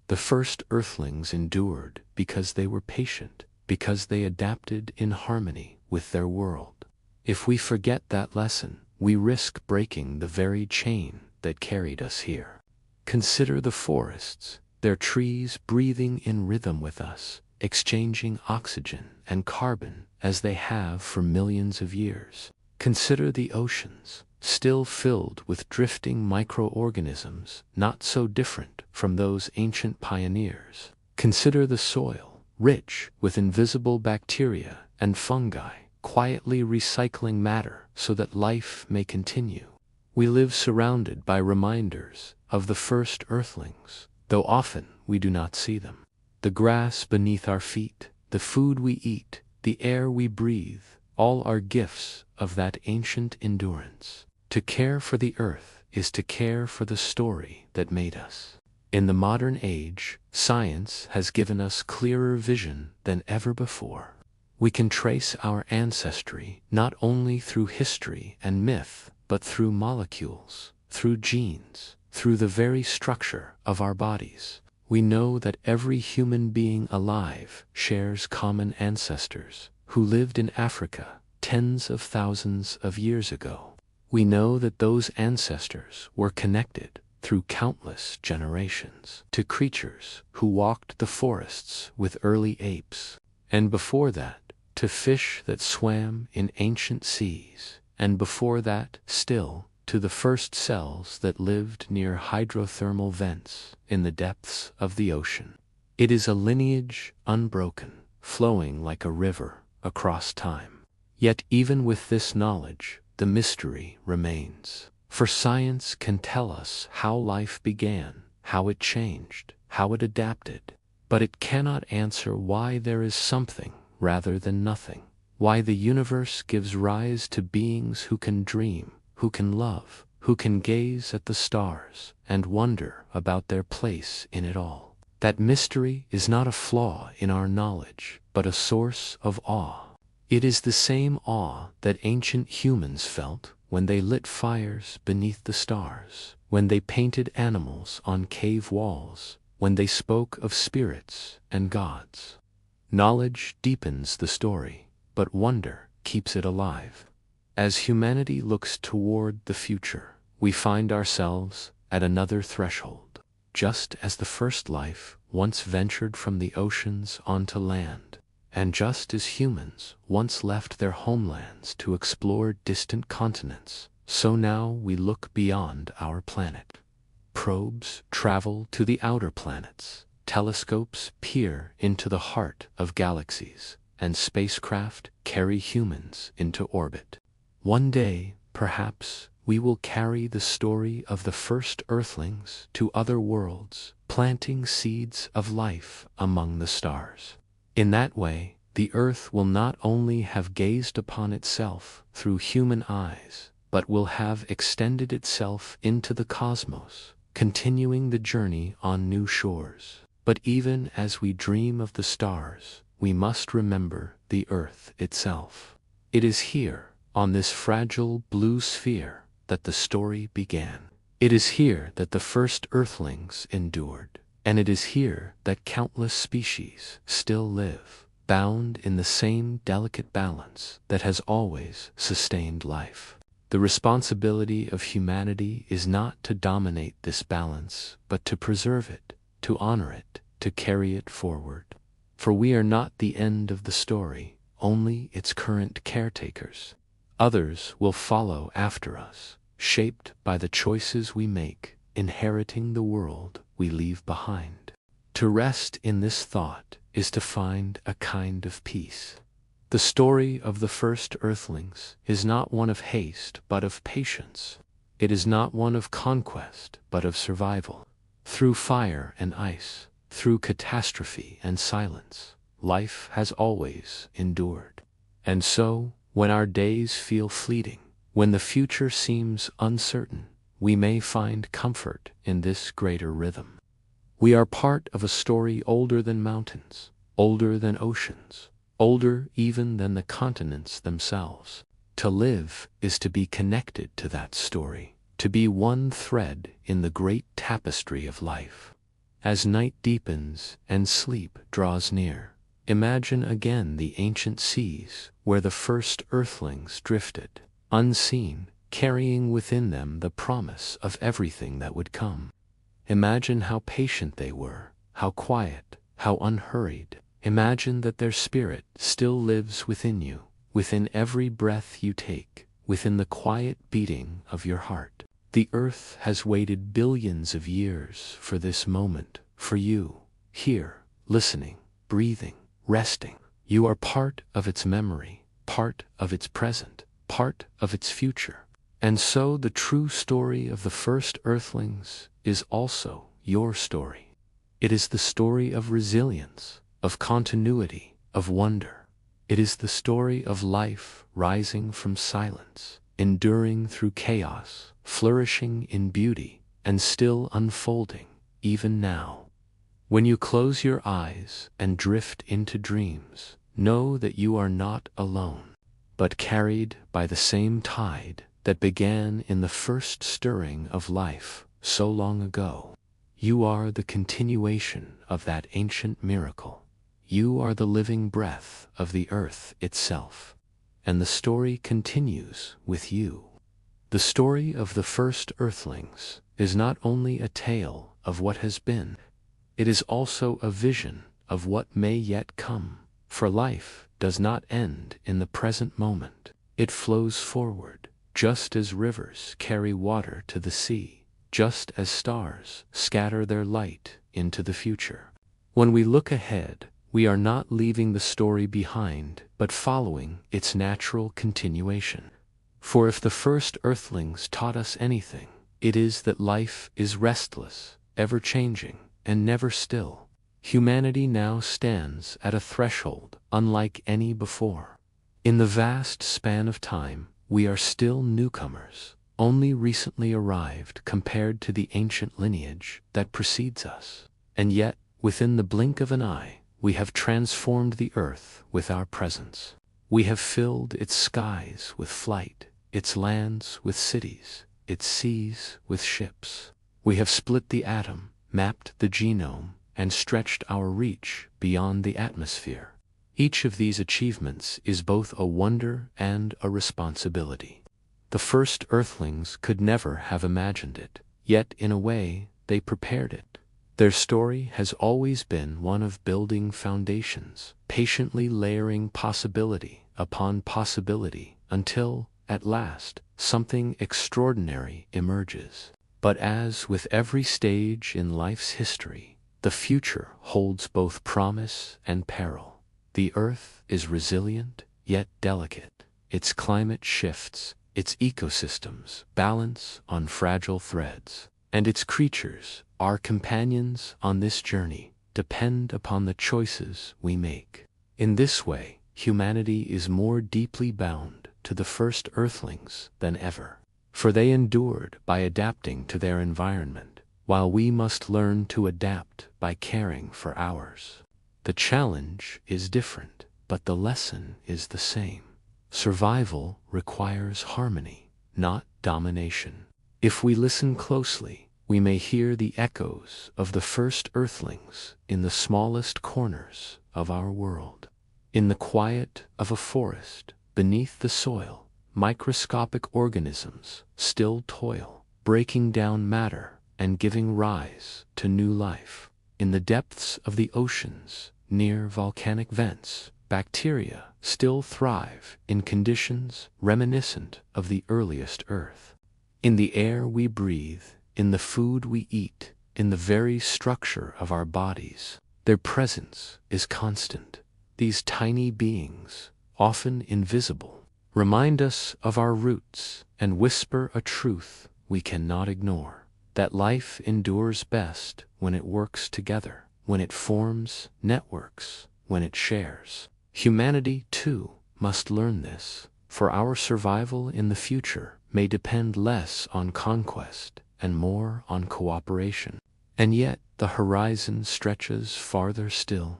The first Earthlings endured because they were patient, because they adapted in harmony with their world. If we forget that lesson, we risk breaking the very chain that carried us here. Consider the forests, their trees breathing in rhythm with us, exchanging oxygen and carbon as they have for millions of years. Consider the oceans, still filled with drifting microorganisms not so different from those ancient pioneers. Consider the soil, rich with invisible bacteria and fungi, quietly recycling matter so that life may continue. We live surrounded by reminders of the first Earthlings, though often we do not see them. The grass beneath our feet, the food we eat, the air we breathe, all are gifts of that ancient endurance. To care for the earth is to care for the story that made us. In the modern age, science has given us clearer vision than ever before. We can trace our ancestry not only through history and myth, but through molecules, through genes, through the very structure of our bodies. We know that every human being alive shares common ancestors, who lived in Africa tens of thousands of years ago. We know that those ancestors were connected through countless generations to creatures who walked the forests with early apes, and before that, to fish that swam in ancient seas, and before that still, to the first cells that lived near hydrothermal vents in the depths of the ocean. It is a lineage unbroken, flowing like a river across time. Yet even with this knowledge, the mystery remains. For science can tell us how life began, how it changed, how it adapted, but it cannot answer why there is something rather than nothing, why the universe gives rise to beings who can dream, who can love, who can gaze at the stars and wonder about their place in it all. That mystery is not a flaw in our knowledge, but a source of awe. It is the same awe that ancient humans felt when they lit fires beneath the stars, when they painted animals on cave walls, when they spoke of spirits and gods. Knowledge deepens the story, but wonder keeps it alive. As humanity looks toward the future, we find ourselves at another threshold. Just as the first life once ventured from the oceans onto land, and just as humans once left their homelands to explore distant continents, so now we look beyond our planet. Probes travel to the outer planets, telescopes peer into the heart of galaxies, and spacecraft carry humans into orbit. One day, perhaps, we will carry the story of the first Earthlings to other worlds, planting seeds of life among the stars. In that way, the Earth will not only have gazed upon itself through human eyes, but will have extended itself into the cosmos, continuing the journey on new shores. But even as we dream of the stars, we must remember the Earth itself. It is here, on this fragile blue sphere, that the story began. It is here that the first Earthlings endured, and it is here that countless species still live, bound in the same delicate balance that has always sustained life. The responsibility of humanity is not to dominate this balance, but to preserve it, to honor it, to carry it forward. For we are not the end of the story, only its current caretakers. Others will follow after us, shaped by the choices we make, inheriting the world we leave behind. To rest in this thought is to find a kind of peace. The story of the first Earthlings is not one of haste but of patience. It is not one of conquest but of survival. Through fire and ice, through catastrophe and silence, life has always endured. And so, when our days feel fleeting, when the future seems uncertain, we may find comfort in this greater rhythm. We are part of a story older than mountains, older than oceans, older even than the continents themselves. To live is to be connected to that story, to be one thread in the great tapestry of life. As night deepens and sleep draws near, imagine again the ancient seas where the first Earthlings drifted, unseen, carrying within them the promise of everything that would come. Imagine how patient they were, how quiet, how unhurried. Imagine that their spirit still lives within you, within every breath you take, within the quiet beating of your heart. The Earth has waited billions of years for this moment, for you, here, listening, breathing, resting. You are part of its memory, part of its present, part of its future. And so the true story of the first Earthlings is also your story. It is the story of resilience, of continuity, of wonder. It is the story of life rising from silence, enduring through chaos, flourishing in beauty, and still unfolding, even now. When you close your eyes and drift into dreams, know that you are not alone, but carried by the same tide that began in the first stirring of life so long ago. You are the continuation of that ancient miracle. you are the living breath of the earth itself. And the story continues with you. The story of the first Earthlings is not only a tale of what has been, it is also a vision of what may yet come. For life does not end in the present moment. It flows forward, just as rivers carry water to the sea, just as stars scatter their light into the future. When we look ahead, we are not leaving the story behind, but following its natural continuation. For if the first Earthlings taught us anything, it is that life is restless, ever-changing, and never still. Humanity now stands at a threshold unlike any before. In the vast span of time, we are still newcomers, only recently arrived compared to the ancient lineage that precedes us. And yet, within the blink of an eye, we have transformed the earth with our presence. We have filled its skies with flight, its lands with cities, its seas with ships. We have split the atom, mapped the genome, and stretched our reach beyond the atmosphere. Each of these achievements is both a wonder and a responsibility. The first Earthlings could never have imagined it, yet in a way they prepared it. Their story has always been one of building foundations, patiently layering possibility upon possibility until, at last, something extraordinary emerges. But as with every stage in life's history, the future holds both promise and peril. The earth is resilient, yet delicate. Its climate shifts, its ecosystems balance on fragile threads, and its creatures, our companions on this journey, depend upon the choices we make. In this way, humanity is more deeply bound to the first Earthlings than ever, for they endured by adapting to their environment, while we must learn to adapt by caring for ours. The challenge is different, but the lesson is the same. Survival requires harmony, not domination. If we listen closely, we may hear the echoes of the first Earthlings in the smallest corners of our world. In the quiet of a forest, beneath the soil, microscopic organisms still toil, breaking down matter and giving rise to new life. In the depths of the oceans, near volcanic vents, bacteria still thrive in conditions reminiscent of the earliest Earth. In the air we breathe, in the food we eat, in the very structure of our bodies, their presence is constant. These tiny beings, often invisible, remind us of our roots and whisper a truth we cannot ignore, that life endures best when it works together, when it forms networks, when it shares. Humanity, too, must learn this, for our survival in the future may depend less on conquest and more on cooperation. And yet, the horizon stretches farther still.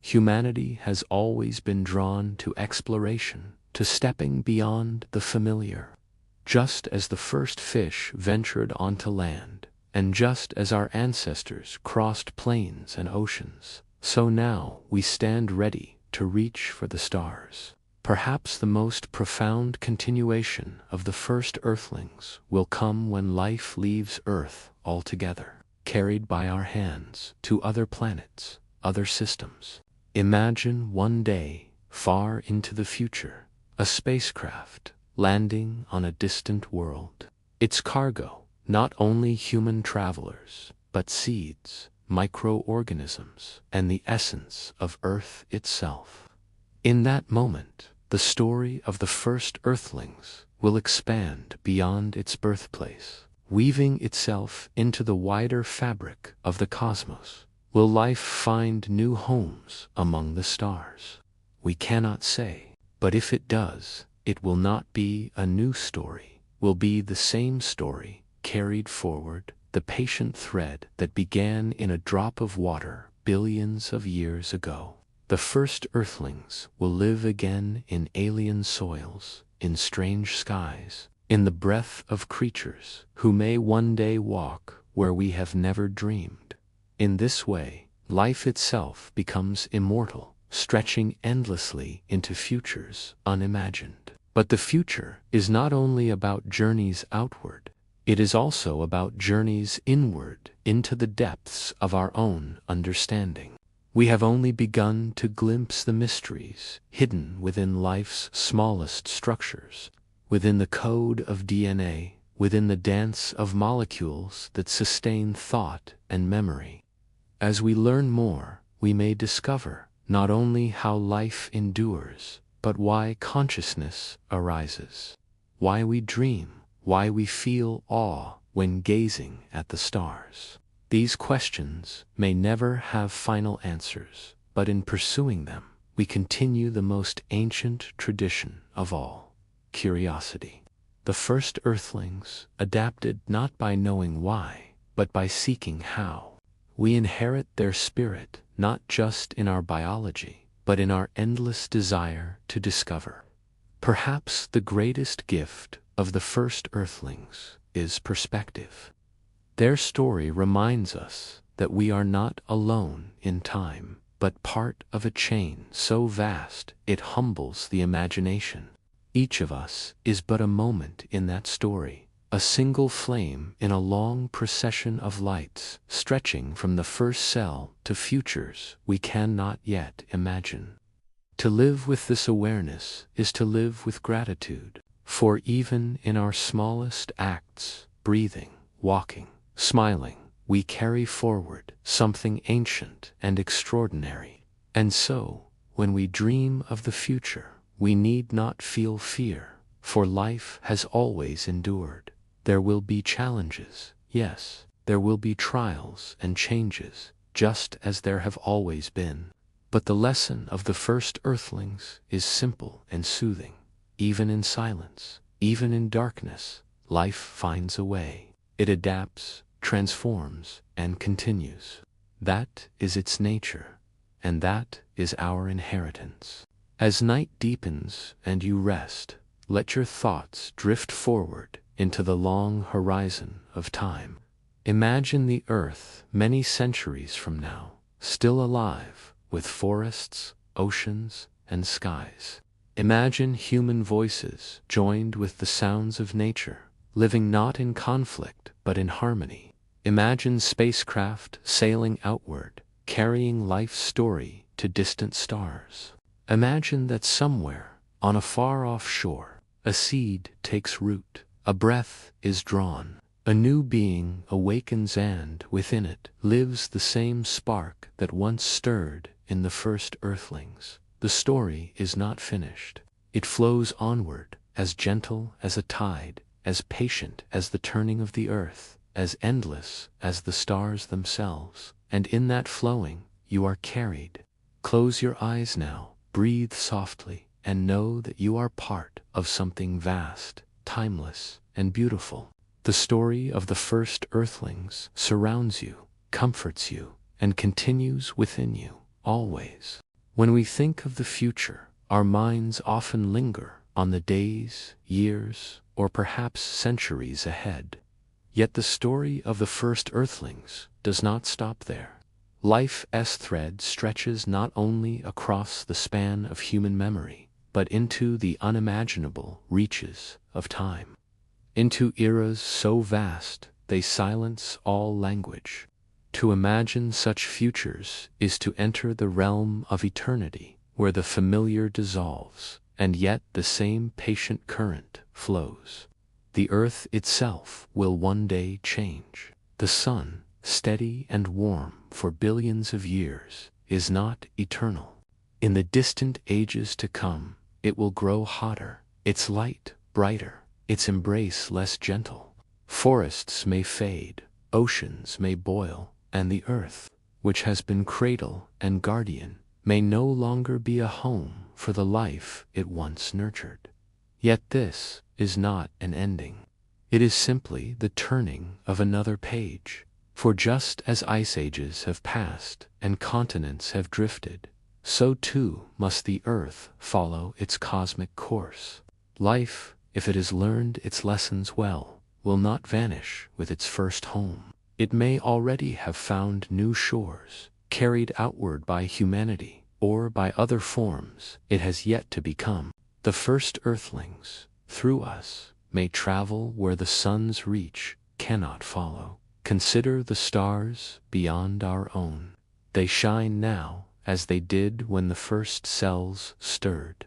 Humanity has always been drawn to exploration, to stepping beyond the familiar. Just as the first fish ventured onto land, and just as our ancestors crossed plains and oceans, so now we stand ready to reach for the stars. Perhaps the most profound continuation of the first Earthlings will come when life leaves Earth altogether, carried by our hands to other planets, other systems. Imagine one day, far into the future, a spacecraft landing on a distant world. Its cargo, not only human travelers, but seeds, microorganisms, and the essence of Earth itself. In that moment, the story of the first Earthlings will expand beyond its birthplace, weaving itself into the wider fabric of the cosmos. Will life find new homes among the stars? We cannot say, but if it does, it will not be a new story, will be the same story carried forward, the patient thread that began in a drop of water billions of years ago. The first Earthlings will live again in alien soils, in strange skies, in the breath of creatures who may one day walk where we have never dreamed. In this way, life itself becomes immortal, stretching endlessly into futures unimagined. But the future is not only about journeys outward, it is also about journeys inward into the depths of our own understanding. We have only begun to glimpse the mysteries hidden within life's smallest structures, within the code of DNA, within the dance of molecules that sustain thought and memory. As we learn more, we may discover not only how life endures, but why consciousness arises, why we dream, why we feel awe when gazing at the stars. These questions may never have final answers, but in pursuing them, we continue the most ancient tradition of all, curiosity. The first Earthlings adapted not by knowing why, but by seeking how. We inherit their spirit not just in our biology, but in our endless desire to discover. Perhaps the greatest gift of the first Earthlings is perspective. Their story reminds us that we are not alone in time, but part of a chain so vast it humbles the imagination. Each of us is but a moment in that story, a single flame in a long procession of lights stretching from the first cell to futures we cannot yet imagine. To live with this awareness is to live with gratitude, for even in our smallest acts, breathing, walking, smiling, we carry forward something ancient and extraordinary. And so, when we dream of the future, we need not feel fear, for life has always endured. There will be challenges, yes, there will be trials and changes, just as there have always been. But the lesson of the first Earthlings is simple and soothing. Even in silence, even in darkness, life finds a way. It adapts, transforms, and continues. That is its nature, and that is our inheritance. As night deepens and you rest, let your thoughts drift forward into the long horizon of time. Imagine the Earth many centuries from now, still alive, with forests, oceans, and skies. Imagine human voices joined with the sounds of nature, living not in conflict but in harmony. Imagine spacecraft sailing outward, carrying life's story to distant stars. Imagine that somewhere, on a far-off shore, a seed takes root, a breath is drawn, a new being awakens, and within it lives the same spark that once stirred in the first Earthlings. The story is not finished. It flows onward, as gentle as a tide, as patient as the turning of the earth, as endless as the stars themselves. And in that flowing, you are carried. Close your eyes now, breathe softly, and know that you are part of something vast, timeless, and beautiful. The story of the first Earthlings surrounds you, comforts you, and continues within you, always. When we think of the future, our minds often linger on the days, years, or perhaps centuries ahead. Yet the story of the first Earthlings does not stop there. Life's thread stretches not only across the span of human memory, but into the unimaginable reaches of time. Into eras so vast they silence all language. To imagine such futures is to enter the realm of eternity, where the familiar dissolves, and yet the same patient current flows. The earth itself will one day change. The sun, steady and warm for billions of years, is not eternal. In the distant ages to come, it will grow hotter, its light brighter, its embrace less gentle. Forests may fade, oceans may boil, and the earth, which has been cradle and guardian, may no longer be a home for the life it once nurtured. Yet this is not an ending. It is simply the turning of another page. For just as ice ages have passed and continents have drifted, so too must the earth follow its cosmic course. Life, if it has learned its lessons well, will not vanish with its first home. It may already have found new shores, carried outward by humanity, or by other forms it has yet to become. The first earthlings, through us, may travel where the sun's reach cannot follow. Consider the stars beyond our own. They shine now as they did when the first cells stirred,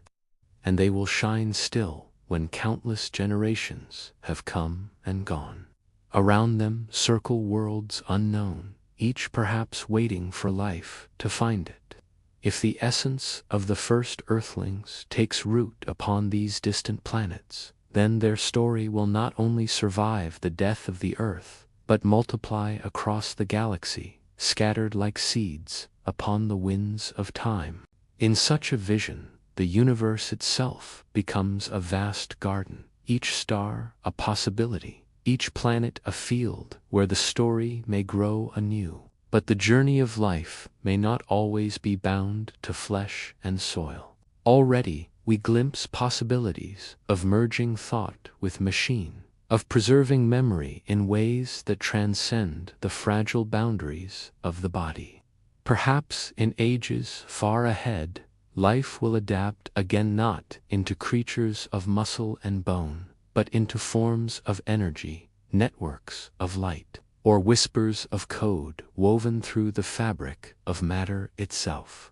and they will shine still when countless generations have come and gone. Around them circle worlds unknown, each perhaps waiting for life to find it. If the essence of the first earthlings takes root upon these distant planets, then their story will not only survive the death of the Earth, but multiply across the galaxy, scattered like seeds upon the winds of time. In such a vision, the universe itself becomes a vast garden, each star a possibility, each planet a field where the story may grow anew. But the journey of life may not always be bound to flesh and soil. Already we glimpse possibilities of merging thought with machine, of preserving memory in ways that transcend the fragile boundaries of the body. Perhaps in ages far ahead, life will adapt again, not into creatures of muscle and bone, but into forms of energy, networks of light, or whispers of code woven through the fabric of matter itself.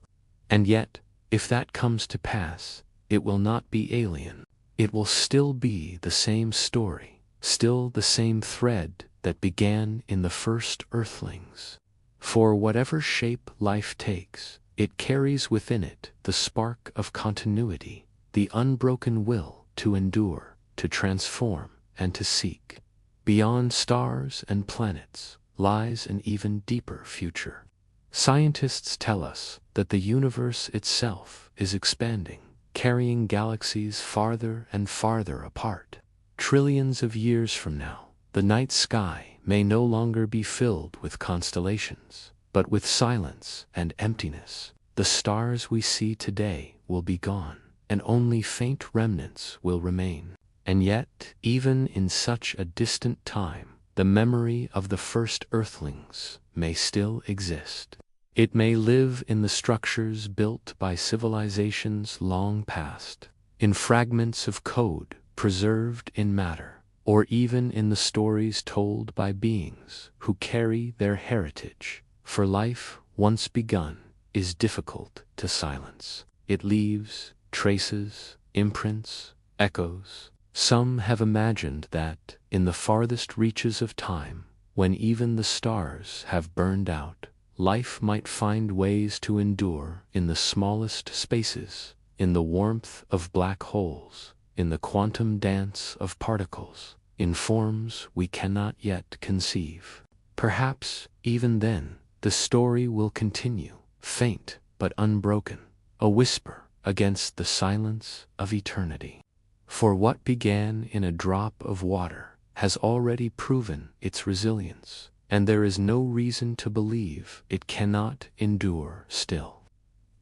And yet, if that comes to pass, it will not be alien. It will still be the same story, still the same thread that began in the first earthlings. For whatever shape life takes, it carries within it the spark of continuity, the unbroken will to endure, to transform, and to seek. Beyond stars and planets lies an even deeper future. Scientists tell us that the universe itself is expanding, carrying galaxies farther and farther apart. Trillions of years from now, the night sky may no longer be filled with constellations, but with silence and emptiness. The stars we see today will be gone, and only faint remnants will remain. And yet, even in such a distant time, the memory of the first earthlings may still exist. It may live in the structures built by civilizations long past, in fragments of code preserved in matter, or even in the stories told by beings who carry their heritage. For life, once begun, is difficult to silence. It leaves traces, imprints, echoes. Some have imagined that, in the farthest reaches of time, when even the stars have burned out, life might find ways to endure in the smallest spaces, in the warmth of black holes, in the quantum dance of particles, in forms we cannot yet conceive. Perhaps, even then, the story will continue, faint but unbroken, a whisper against the silence of eternity. For what began in a drop of water has already proven its resilience, and there is no reason to believe it cannot endure still.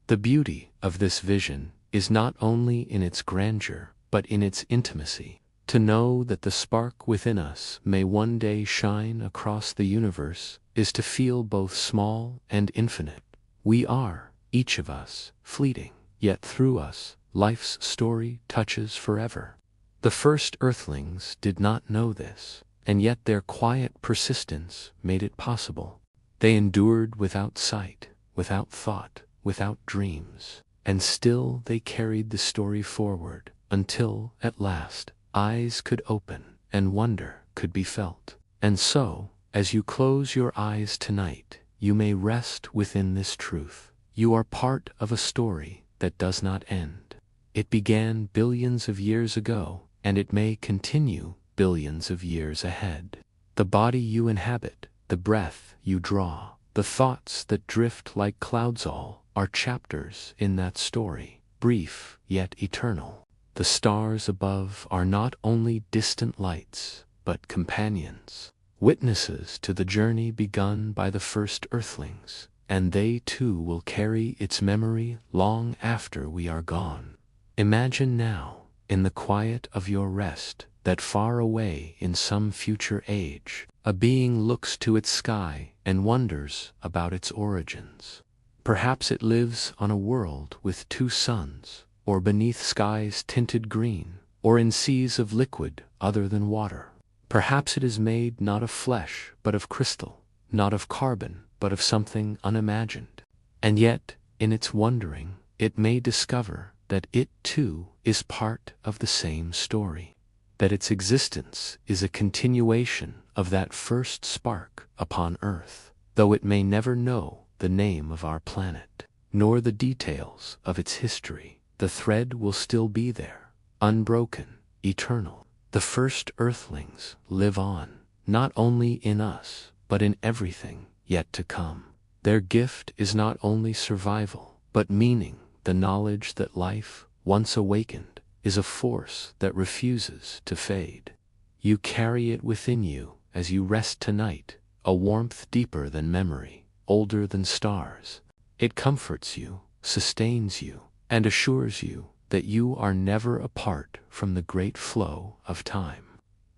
The beauty of this vision is not only in its grandeur, but in its intimacy. To know that the spark within us may one day shine across the universe is to feel both small and infinite. We are, each of us, fleeting, yet through us, life's story touches forever. The first earthlings did not know this, and yet their quiet persistence made it possible. They endured without sight, without thought, without dreams, and still they carried the story forward, until, at last, eyes could open, and wonder could be felt. And so, as you close your eyes tonight, you may rest within this truth. You are part of a story that does not end. It began billions of years ago, and it may continue billions of years ahead. The body you inhabit, the breath you draw, the thoughts that drift like clouds, all are chapters in that story, brief yet eternal. The stars above are not only distant lights, but companions, witnesses to the journey begun by the first earthlings, and they too will carry its memory long after we are gone. Imagine now, in the quiet of your rest, that far away in some future age, a being looks to its sky and wonders about its origins. Perhaps it lives on a world with two suns, or beneath skies tinted green, or in seas of liquid other than water. Perhaps it is made not of flesh but of crystal, not of carbon but of something unimagined. And yet, in its wondering, it may discover that it too is part of the same story, that its existence is a continuation of that first spark upon Earth, though it may never know the name of our planet, nor the details of its history. The thread will still be there, unbroken, eternal. The first Earthlings live on, not only in us, but in everything yet to come. Their gift is not only survival, but meaning, the knowledge that life, once awakened, is a force that refuses to fade. You carry it within you as you rest tonight, a warmth deeper than memory, older than stars. It comforts you, sustains you, and assures you that you are never apart from the great flow of time.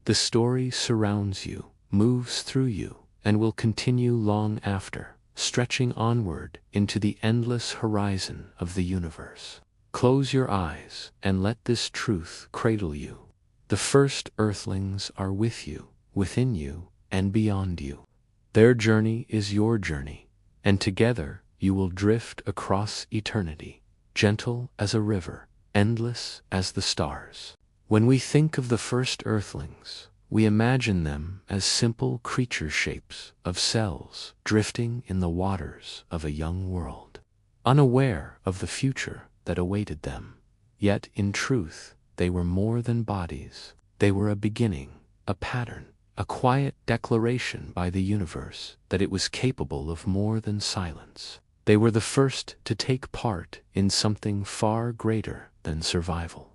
The story surrounds you, moves through you, and will continue long after, stretching onward into the endless horizon of the universe. Close your eyes and let this truth cradle you. The first Earthlings are with you, within you, and beyond you. Their journey is your journey, and together you will drift across eternity, gentle as a river, endless as the stars. When we think of the first Earthlings, we imagine them as simple creature shapes of cells drifting in the waters of a young world, unaware of the future that awaited them. Yet, in truth, they were more than bodies. They were a beginning, a pattern, a quiet declaration by the universe that it was capable of more than silence. They were the first to take part in something far greater than survival.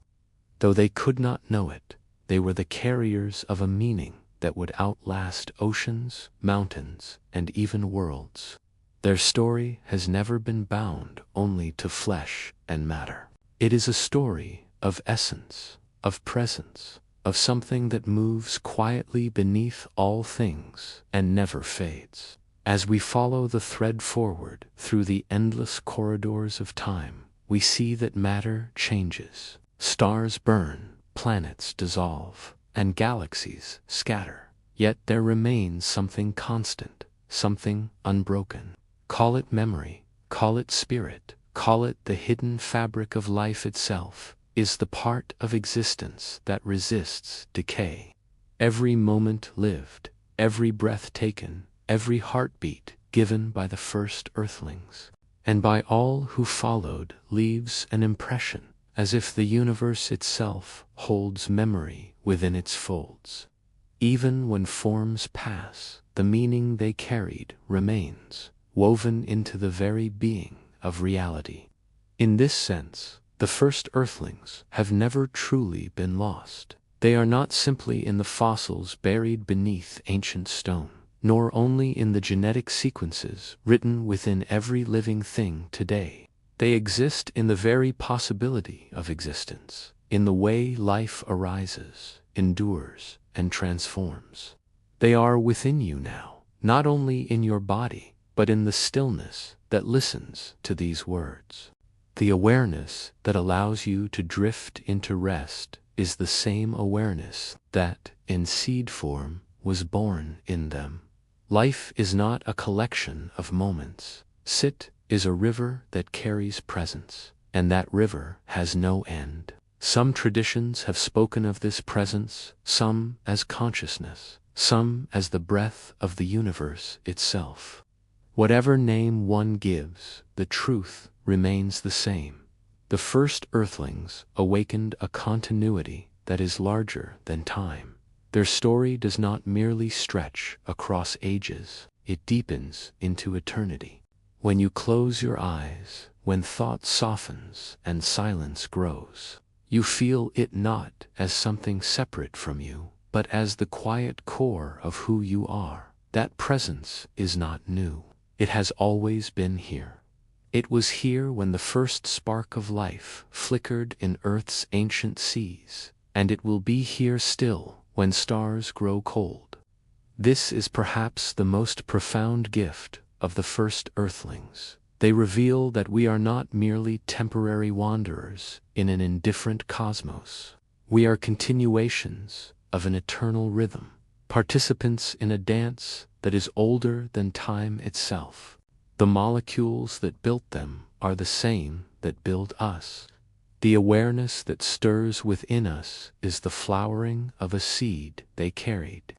Though they could not know it, they were the carriers of a meaning that would outlast oceans, mountains, and even worlds. Their story has never been bound only to flesh and matter. It is a story of essence, of presence, of something that moves quietly beneath all things and never fades. As we follow the thread forward through the endless corridors of time, we see that matter changes. Stars burn, planets dissolve, and galaxies scatter. Yet there remains something constant, something unbroken. Call it memory, call it spirit, call it the hidden fabric of life itself, is the part of existence that resists decay. Every moment lived, every breath taken, every heartbeat given by the first Earthlings, and by all who followed, leaves an impression, as if the universe itself holds memory within its folds. Even when forms pass, the meaning they carried remains, woven into the very being of reality. In this sense, the first Earthlings have never truly been lost. They are not simply in the fossils buried beneath ancient stone, nor only in the genetic sequences written within every living thing today. They exist in the very possibility of existence, in the way life arises, endures, and transforms. They are within you now, not only in your body, but in the stillness that listens to these words. The awareness that allows you to drift into rest is the same awareness that, in seed form, was born in them. Life is not a collection of moments. Sit is a river that carries presence, and that river has no end. Some traditions have spoken of this presence, some as consciousness, some as the breath of the universe itself. Whatever name one gives, the truth remains the same. The first Earthlings awakened a continuity that is larger than time. Their story does not merely stretch across ages, it deepens into eternity. When you close your eyes, when thought softens and silence grows, you feel it not as something separate from you, but as the quiet core of who you are. That presence is not new. It has always been here. It was here when the first spark of life flickered in Earth's ancient seas, and it will be here still when stars grow cold. This is perhaps the most profound gift of the first Earthlings. They reveal that we are not merely temporary wanderers in an indifferent cosmos. We are continuations of an eternal rhythm, participants in a dance that is older than time itself. The molecules that built them are the same that build us. The awareness that stirs within us is the flowering of a seed they carried.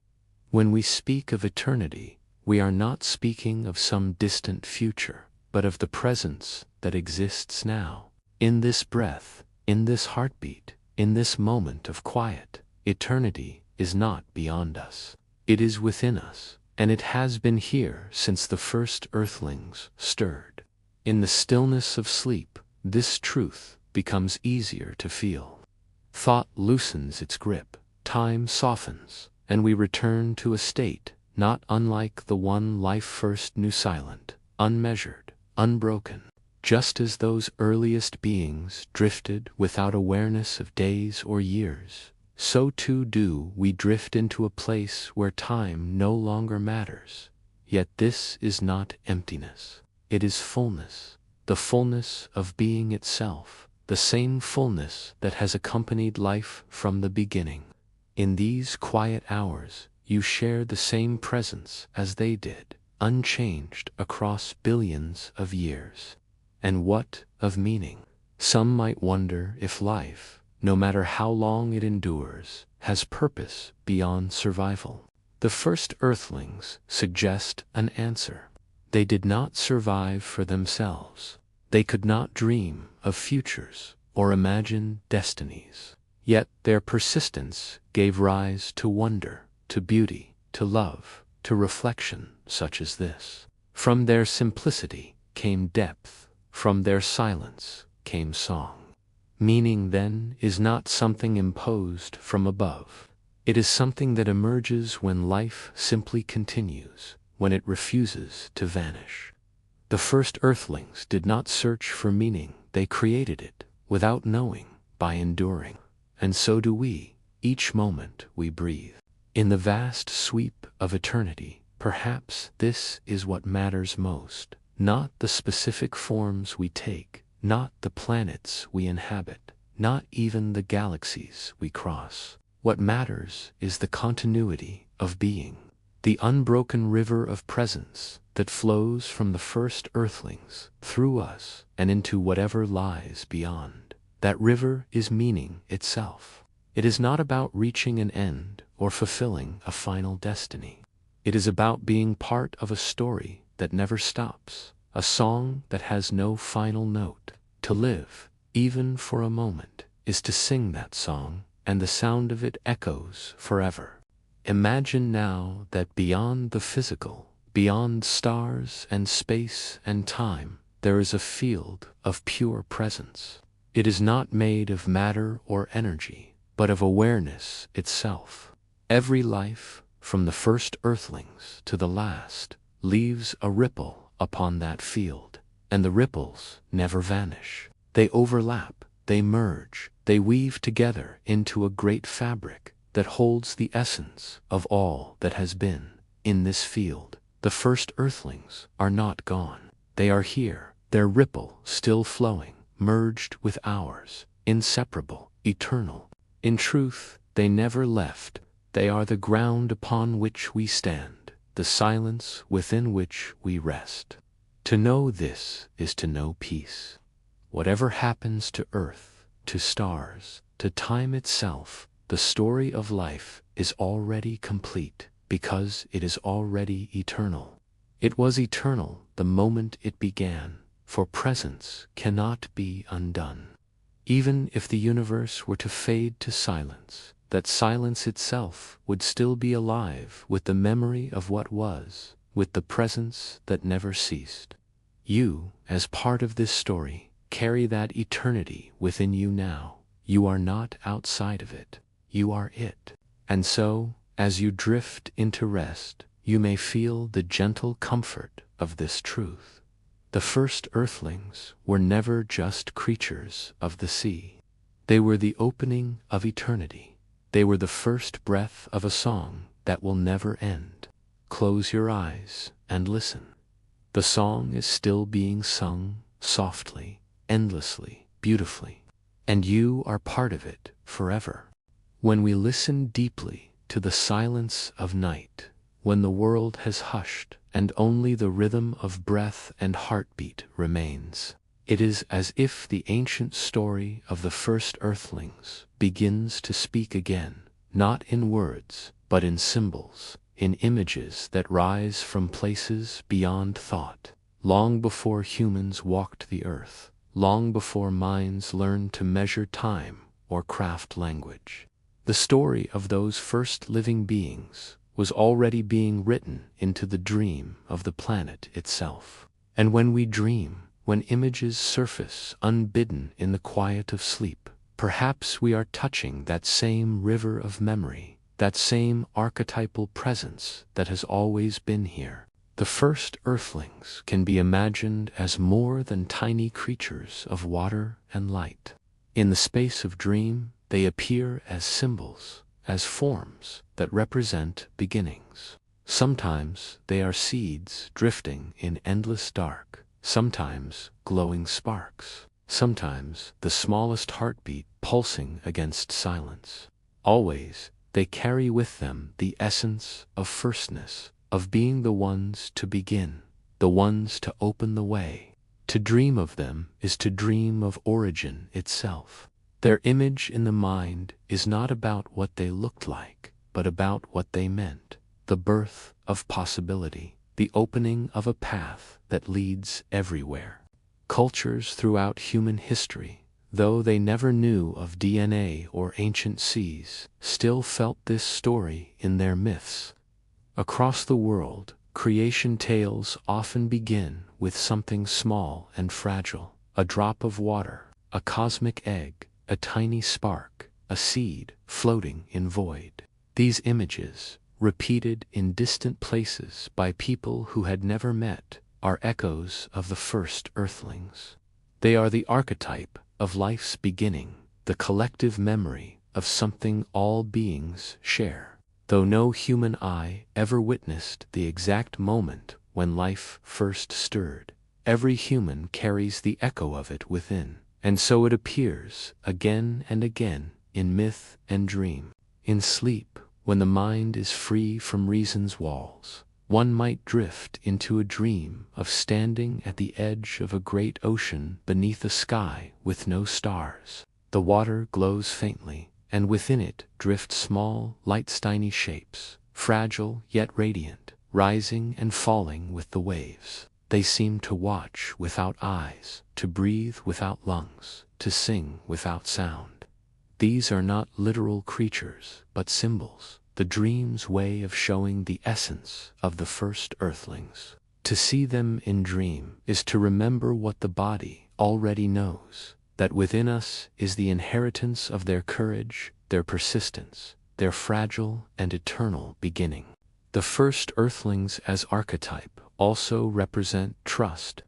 When we speak of eternity, we are not speaking of some distant future, but of the presence that exists now. In this breath, in this heartbeat, in this moment of quiet, eternity is not beyond us. It is within us, and it has been here since the first Earthlings stirred. In the stillness of sleep, this truth becomes easier to feel. Thought loosens its grip, time softens, and we return to a state not unlike the one life first knew, silent, unmeasured, unbroken. Just as those earliest beings drifted without awareness of days or years, so too do we drift into a place where time no longer matters. Yet this is not emptiness. It is fullness, the fullness of being itself, the same fullness that has accompanied life from the beginning. In these quiet hours, you share the same presence as they did, unchanged across billions of years. And what of meaning? Some might wonder if life, no matter how long it endures, has purpose beyond survival. The first Earthlings suggest an answer. They did not survive for themselves. They could not dream of futures or imagine destinies. Yet their persistence gave rise to wonder, to beauty, to love, to reflection such as this. From their simplicity came depth. From their silence came song. Meaning, then, is not something imposed from above. It is something that emerges when life simply continues, when it refuses to vanish. The first Earthlings did not search for meaning, they created it, without knowing, by enduring. And so do we, each moment we breathe. In the vast sweep of eternity, perhaps this is what matters most. Not the specific forms we take, not the planets we inhabit, not even the galaxies we cross. What matters is the continuity of being, the unbroken river of presence that flows from the first Earthlings through us and into whatever lies beyond. That river is meaning itself. It is not about reaching an end or fulfilling a final destiny. It is about being part of a story that never stops, a song that has no final note. To live, even for a moment, is to sing that song, and the sound of it echoes forever. Imagine now that beyond the physical, beyond stars and space and time, there is a field of pure presence. It is not made of matter or energy, but of awareness itself. Every life, from the first Earthlings to the last, leaves a ripple upon that field, and the ripples never vanish. They overlap, they merge, they weave together into a great fabric that holds the essence of all that has been. In this field, the first Earthlings are not gone. They are here, their ripple still flowing, merged with ours, inseparable, eternal. In truth, they never left. They are the ground upon which we stand, the silence within which we rest. To know this is to know peace. Whatever happens to Earth, to stars, to time itself, the story of life is already complete because it is already eternal. It was eternal the moment it began, for presence cannot be undone. Even if the universe were to fade to silence, that silence itself would still be alive with the memory of what was, with the presence that never ceased. You, as part of this story, carry that eternity within you now. You are not outside of it. You are it. And so, as you drift into rest, you may feel the gentle comfort of this truth. The first Earthlings were never just creatures of the sea. They were the opening of eternity. They were the first breath of a song that will never end. Close your eyes and listen. The song is still being sung softly, endlessly, beautifully. And you are part of it forever. When we listen deeply to the silence of night, when the world has hushed and only the rhythm of breath and heartbeat remains, it is as if the ancient story of the first Earthlings begins to speak again, not in words, but in symbols, in images that rise from places beyond thought. Long before humans walked the earth, long before minds learned to measure time or craft language, the story of those first living beings was already being written into the dream of the planet itself. And when we dream, when images surface unbidden in the quiet of sleep, perhaps we are touching that same river of memory, that same archetypal presence that has always been here. The first Earthlings can be imagined as more than tiny creatures of water and light. In the space of dream, they appear as symbols, as forms that represent beginnings. Sometimes they are seeds drifting in endless dark, sometimes glowing sparks, sometimes the smallest heartbeat pulsing against silence. Always, they carry with them the essence of firstness, of being the ones to begin, the ones to open the way. To dream of them is to dream of origin itself. Their image in the mind is not about what they looked like, but about what they meant. The birth of possibility, the opening of a path that leads everywhere. Cultures throughout human history, though they never knew of DNA or ancient seas, still felt this story in their myths. Across the world, creation tales often begin with something small and fragile, a drop of water, a cosmic egg, a tiny spark, a seed floating in void. These images, repeated in distant places by people who had never met, are echoes of the first Earthlings. They are the archetype of life's beginning, the collective memory of something all beings share. Though no human eye ever witnessed the exact moment when life first stirred, every human carries the echo of it within, and so it appears again and again in myth and dream. In sleep, when the mind is free from reason's walls, one might drift into a dream of standing at the edge of a great ocean beneath a sky with no stars. The water glows faintly, and within it drift small, light-tiny shapes, fragile yet radiant, rising and falling with the waves. They seem to watch without eyes, to breathe without lungs, to sing without sound. These are not literal creatures, but symbols, the dream's way of showing the essence of the first Earthlings. To see them in dream is to remember what the body already knows, that within us is the inheritance of their courage, their persistence, their fragile and eternal beginning. The first Earthlings as archetype also represent trust.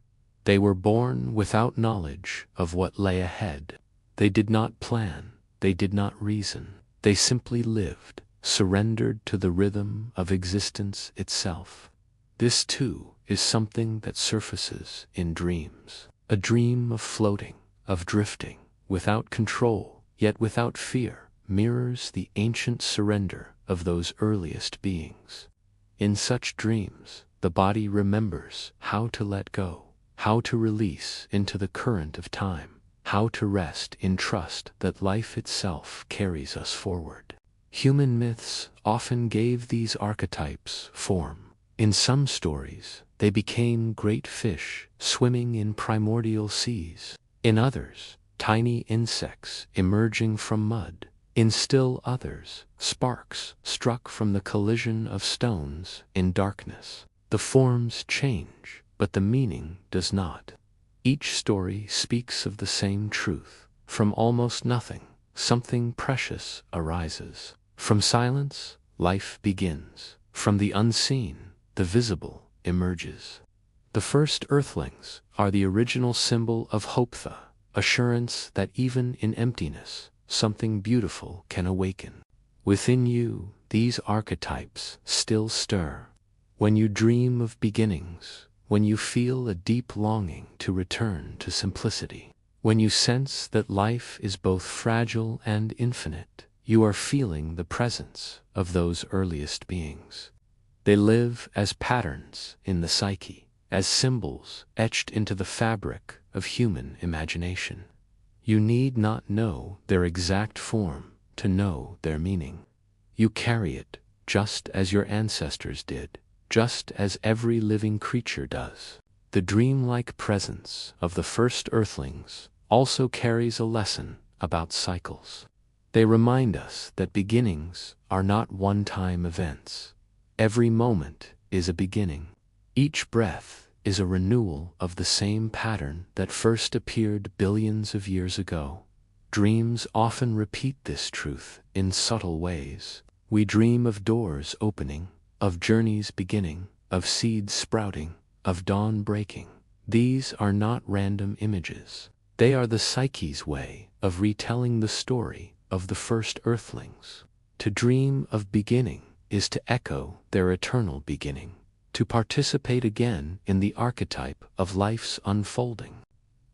They were born without knowledge of what lay ahead. They did not plan, they did not reason, they simply lived, surrendered to the rhythm of existence itself. This too is something that surfaces in dreams. A dream of floating, of drifting, without control, yet without fear, mirrors the ancient surrender of those earliest beings. In such dreams, the body remembers how to let go, how to release into the current of time, how to rest in trust that life itself carries us forward. Human myths often gave these archetypes form. In some stories, they became great fish swimming in primordial seas. In others, tiny insects emerging from mud. In still others, sparks struck from the collision of stones in darkness. The forms change, but the meaning does not. Each story speaks of the same truth. From almost nothing, something precious arises. From silence, life begins. From the unseen, the visible emerges. The first Earthlings are the original symbol of hope, the assurance that even in emptiness, something beautiful can awaken. Within you, these archetypes still stir. When you dream of beginnings, when you feel a deep longing to return to simplicity, when you sense that life is both fragile and infinite, you are feeling the presence of those earliest beings. They live as patterns in the psyche, as symbols etched into the fabric of human imagination. You need not know their exact form to know their meaning. You carry it just as your ancestors did, just as every living creature does. The dreamlike presence of the first Earthlings also carries a lesson about cycles. They remind us that beginnings are not one-time events. Every moment is a beginning. Each breath is a renewal of the same pattern that first appeared billions of years ago. Dreams often repeat this truth in subtle ways. We dream of doors opening, of journeys beginning, of seeds sprouting, of dawn breaking. These are not random images. They are the psyche's way of retelling the story of the first Earthlings. To dream of beginning is to echo their eternal beginning, to participate again in the archetype of life's unfolding.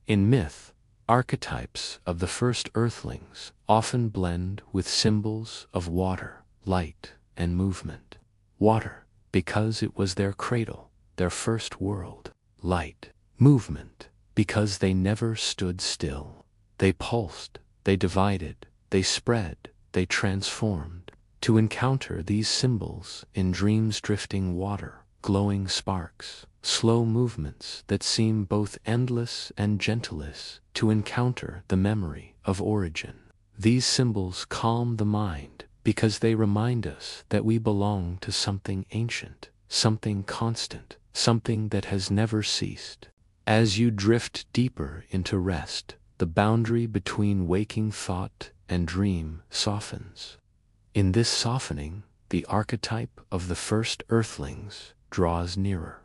In myth, archetypes of the first Earthlings often blend with symbols of water, light, and movement. Water, because it was their cradle, their first world. Light, movement, because they never stood still. They pulsed, they divided, they spread, they transformed. To encounter these symbols in dreams, drifting water, glowing sparks, slow movements that seem both endless and gentlest, to encounter the memory of origin. These symbols calm the mind because they remind us that we belong to something ancient, something constant, something that has never ceased. As you drift deeper into rest, the boundary between waking thought and dream softens. In this softening, the archetype of the first Earthlings draws nearer.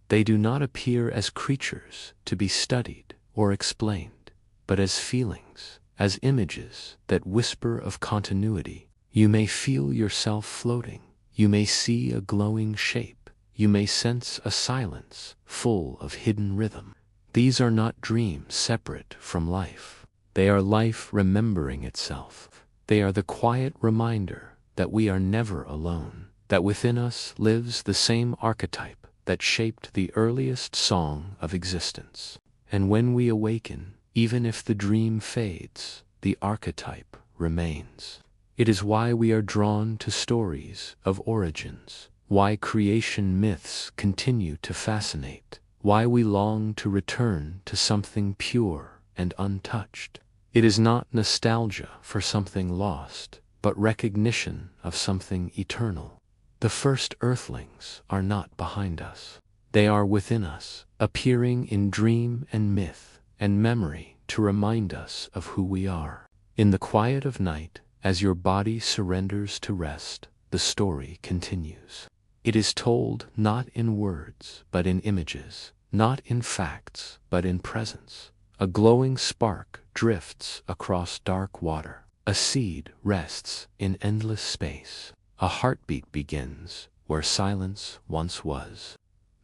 They do not appear as creatures to be studied or explained, but as feelings, as images that whisper of continuity. You may feel yourself floating, you may see a glowing shape, you may sense a silence full of hidden rhythm. These are not dreams separate from life. They are life remembering itself. They are the quiet reminder that we are never alone, that within us lives the same archetype that shaped the earliest song of existence. And when we awaken, even if the dream fades, the archetype remains. It is why we are drawn to stories of origins, why creation myths continue to fascinate, why we long to return to something pure and untouched. It is not nostalgia for something lost, but recognition of something eternal. The first Earthlings are not behind us. They are within us, appearing in dream and myth and memory to remind us of who we are. In the quiet of night, as your body surrenders to rest, the story continues. It is told not in words, but in images, not in facts, but in presence. A glowing spark drifts across dark water. A seed rests in endless space. A heartbeat begins where silence once was.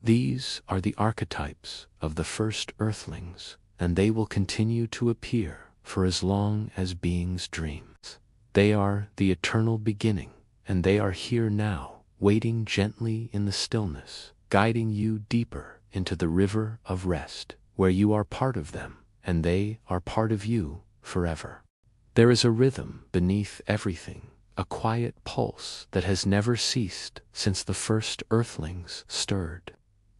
These are the archetypes of the first Earthlings, and they will continue to appear for as long as beings dream. They are the eternal beginning, and they are here now, waiting gently in the stillness, guiding you deeper into the river of rest, where you are part of them, and they are part of you forever. There is a rhythm beneath everything, a quiet pulse that has never ceased since the first Earthlings stirred.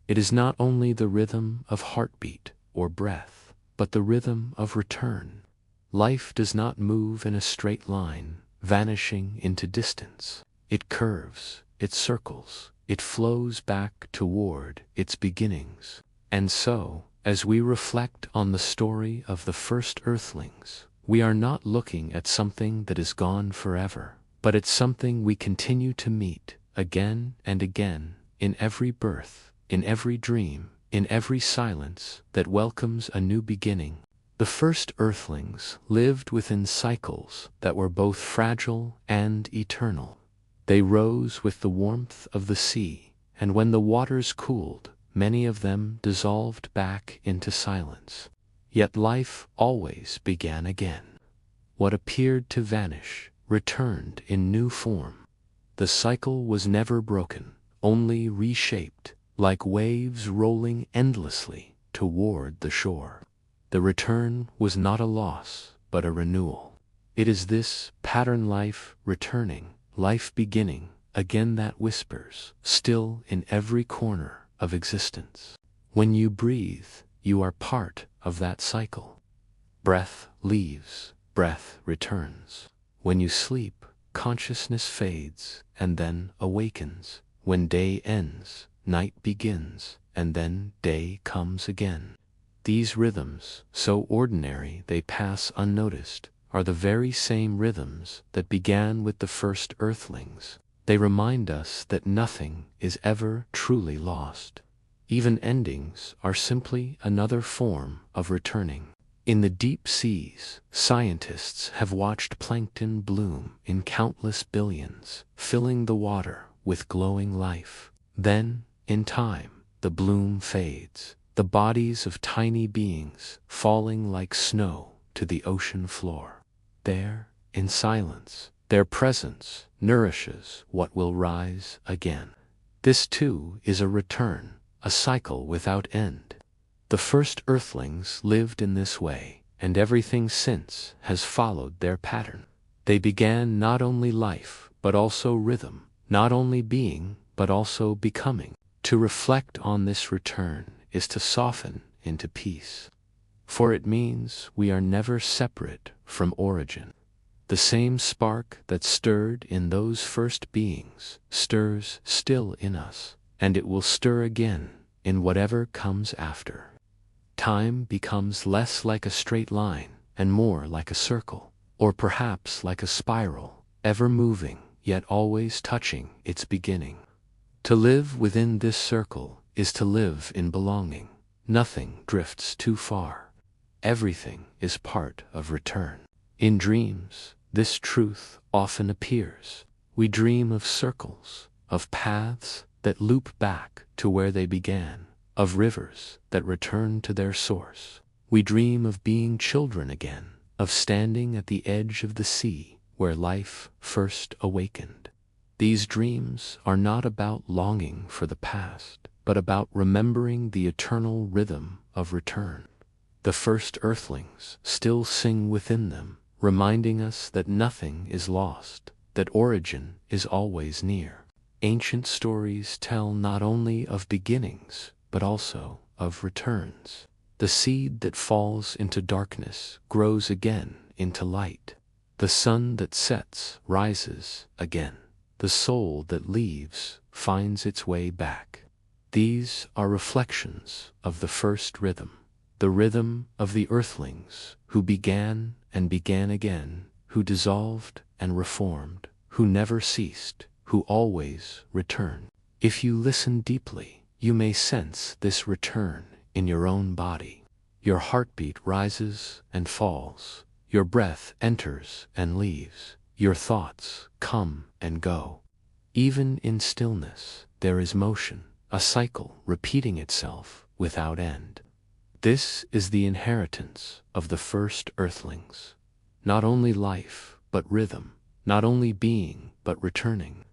It is not only the rhythm of heartbeat or breath, but the rhythm of return. Life does not move in a straight line, vanishing into distance. It curves, it circles, it flows back toward its beginnings. And so, as we reflect on the story of the first Earthlings, we are not looking at something that is gone forever, but at something we continue to meet again and again, in every birth, in every dream, in every silence that welcomes a new beginning. The first earthlings lived within cycles that were both fragile and eternal. They rose with the warmth of the sea, and when the waters cooled, many of them dissolved back into silence. Yet life always began again. What appeared to vanish returned in new form. The cycle was never broken, only reshaped, like waves rolling endlessly toward the shore. The return was not a loss, but a renewal. It is this pattern, life returning, life beginning again, that whispers still in every corner of existence. When you breathe, you are part of that cycle. Breath leaves, breath returns. When you sleep, consciousness fades and then awakens. When day ends, night begins, and then day comes again. These rhythms, so ordinary they pass unnoticed, are the very same rhythms that began with the first earthlings. They remind us that nothing is ever truly lost. Even endings are simply another form of returning. In the deep seas, scientists have watched plankton bloom in countless billions, filling the water with glowing life. Then, in time, the bloom fades, the bodies of tiny beings falling like snow to the ocean floor. There, in silence, their presence nourishes what will rise again. This too is a return, a cycle without end. The first earthlings lived in this way, and everything since has followed their pattern. They began not only life, but also rhythm, not only being, but also becoming. To reflect on this return is to soften into peace, for it means we are never separate from origin. The same spark that stirred in those first beings stirs still in us, and it will stir again in whatever comes after. Time becomes less like a straight line and more like a circle, or perhaps like a spiral, ever moving, yet always touching its beginning. To live within this circle is to live in belonging. Nothing drifts too far. Everything is part of return. In dreams, this truth often appears. We dream of circles, of paths that loop back to where they began, of rivers that return to their source. We dream of being children again, of standing at the edge of the sea where life first awakened. These dreams are not about longing for the past, but about remembering the eternal rhythm of return. The first earthlings still sing within them, reminding us that nothing is lost, that origin is always near. Ancient stories tell not only of beginnings, but also of returns. The seed that falls into darkness grows again into light. The sun that sets rises again. The soul that leaves finds its way back. These are reflections of the first rhythm, the rhythm of the earthlings who began and began again, who dissolved and reformed, who never ceased, who always returned. If you listen deeply, you may sense this return in your own body. Your heartbeat rises and falls. Your breath enters and leaves. Your thoughts come and go. Even in stillness, there is motion, a cycle repeating itself without end. This is the inheritance of the first earthlings. Not only life, but rhythm. Not only being, but returning.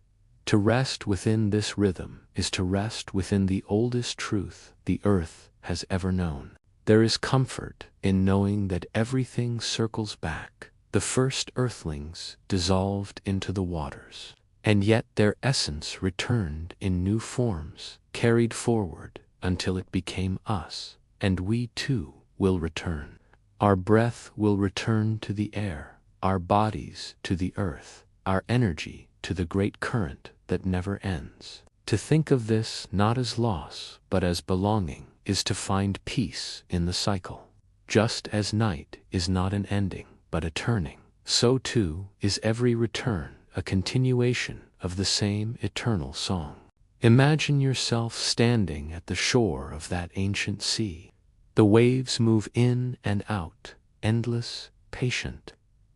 To rest within this rhythm is to rest within the oldest truth the earth has ever known. There is comfort in knowing that everything circles back. The first earthlings dissolved into the waters, and yet their essence returned in new forms, carried forward until it became us, and we too will return. Our breath will return to the air, our bodies to the earth, our energy to the great current that never ends. To think of this not as loss, but as belonging, is to find peace in the cycle. Just as night is not an ending, but a turning, so too is every return a continuation of the same eternal song. Imagine yourself standing at the shore of that ancient sea. The waves move in and out, endless, patient.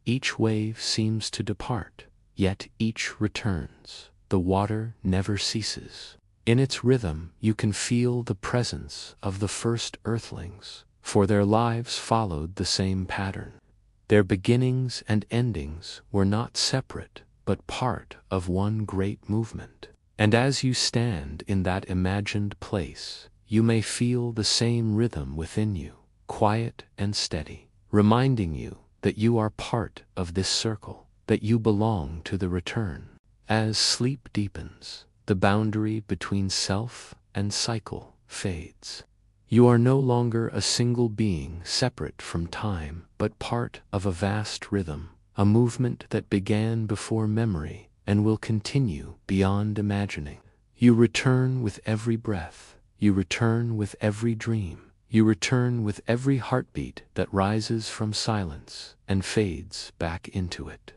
Each wave seems to depart, yet each returns. The water never ceases. In its rhythm you can feel the presence of the first Earthlings, for their lives followed the same pattern. Their beginnings and endings were not separate, but part of one great movement. And as you stand in that imagined place, you may feel the same rhythm within you, quiet and steady, reminding you that you are part of this circle, that you belong to the return. As sleep deepens, the boundary between self and cycle fades. You are no longer a single being separate from time, but part of a vast rhythm, a movement that began before memory and will continue beyond imagining. You return with every breath, you return with every dream, you return with every heartbeat that rises from silence and fades back into it.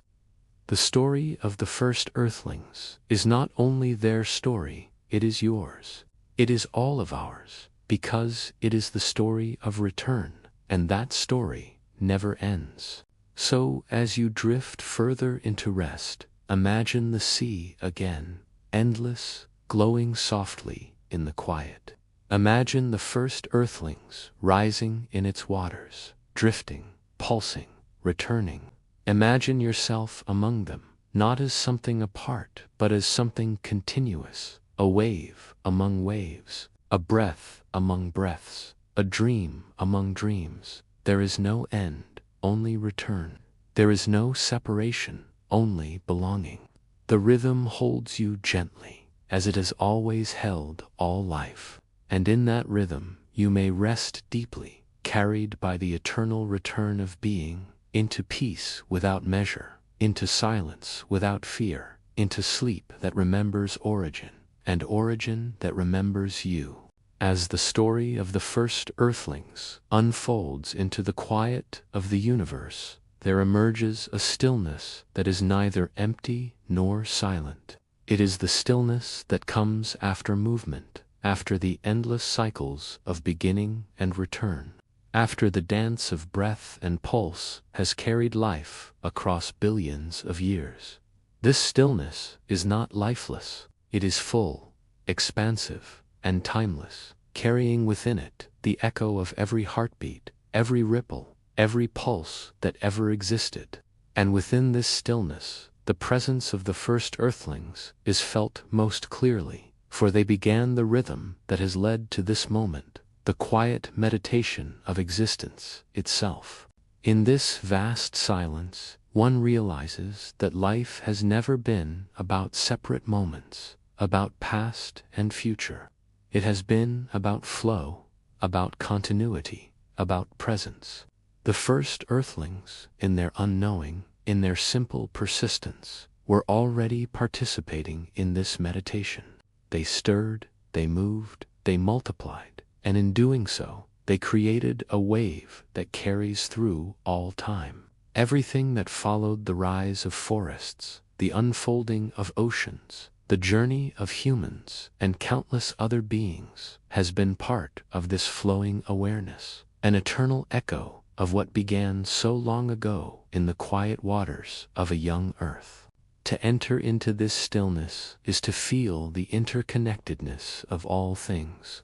The story of the first Earthlings is not only their story, it is yours. It is all of ours, because it is the story of return, and that story never ends. So, as you drift further into rest, imagine the sea again, endless, glowing softly in the quiet. Imagine the first Earthlings rising in its waters, drifting, pulsing, returning. Imagine yourself among them, not as something apart, but as something continuous, a wave among waves, a breath among breaths, a dream among dreams. There is no end, only return. There is no separation, only belonging. The rhythm holds you gently, as it has always held all life. And in that rhythm you may rest deeply, carried by the eternal return of being, into peace without measure, into silence without fear, into sleep that remembers origin, and origin that remembers you. As the story of the first Earthlings unfolds into the quiet of the universe, there emerges a stillness that is neither empty nor silent. It is the stillness that comes after movement, after the endless cycles of beginning and return, after the dance of breath and pulse has carried life across billions of years. This stillness is not lifeless, it is full, expansive, and timeless, carrying within it the echo of every heartbeat, every ripple, every pulse that ever existed. And within this stillness, the presence of the first Earthlings is felt most clearly, for they began the rhythm that has led to this moment, the quiet meditation of existence itself. In this vast silence, one realizes that life has never been about separate moments, about past and future. It has been about flow, about continuity, about presence. The first Earthlings, in their unknowing, in their simple persistence, were already participating in this meditation. They stirred, they moved, they multiplied, and in doing so, they created a wave that carries through all time. Everything that followed the rise of forests, the unfolding of oceans, the journey of humans, and countless other beings, has been part of this flowing awareness, an eternal echo of what began so long ago in the quiet waters of a young earth. To enter into this stillness is to feel the interconnectedness of all things.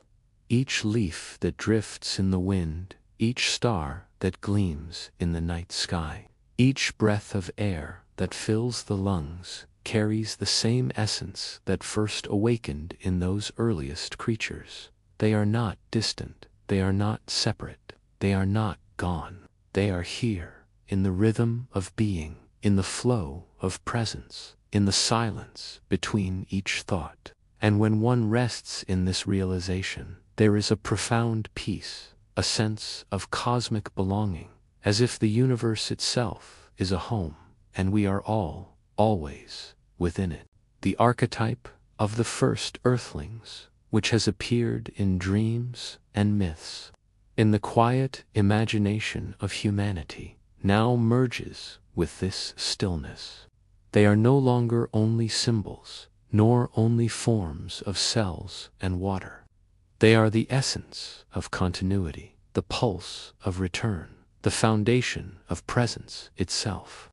Each leaf that drifts in the wind, each star that gleams in the night sky, each breath of air that fills the lungs carries the same essence that first awakened in those earliest creatures. They are not distant, they are not separate, they are not gone. They are here, in the rhythm of being, in the flow of presence, in the silence between each thought. And when one rests in this realization, there is a profound peace, a sense of cosmic belonging, as if the universe itself is a home, and we are all, always, within it. The archetype of the first Earthlings, which has appeared in dreams and myths, in the quiet imagination of humanity, now merges with this stillness. They are no longer only symbols, nor only forms of cells and water. They are the essence of continuity, the pulse of return, the foundation of presence itself.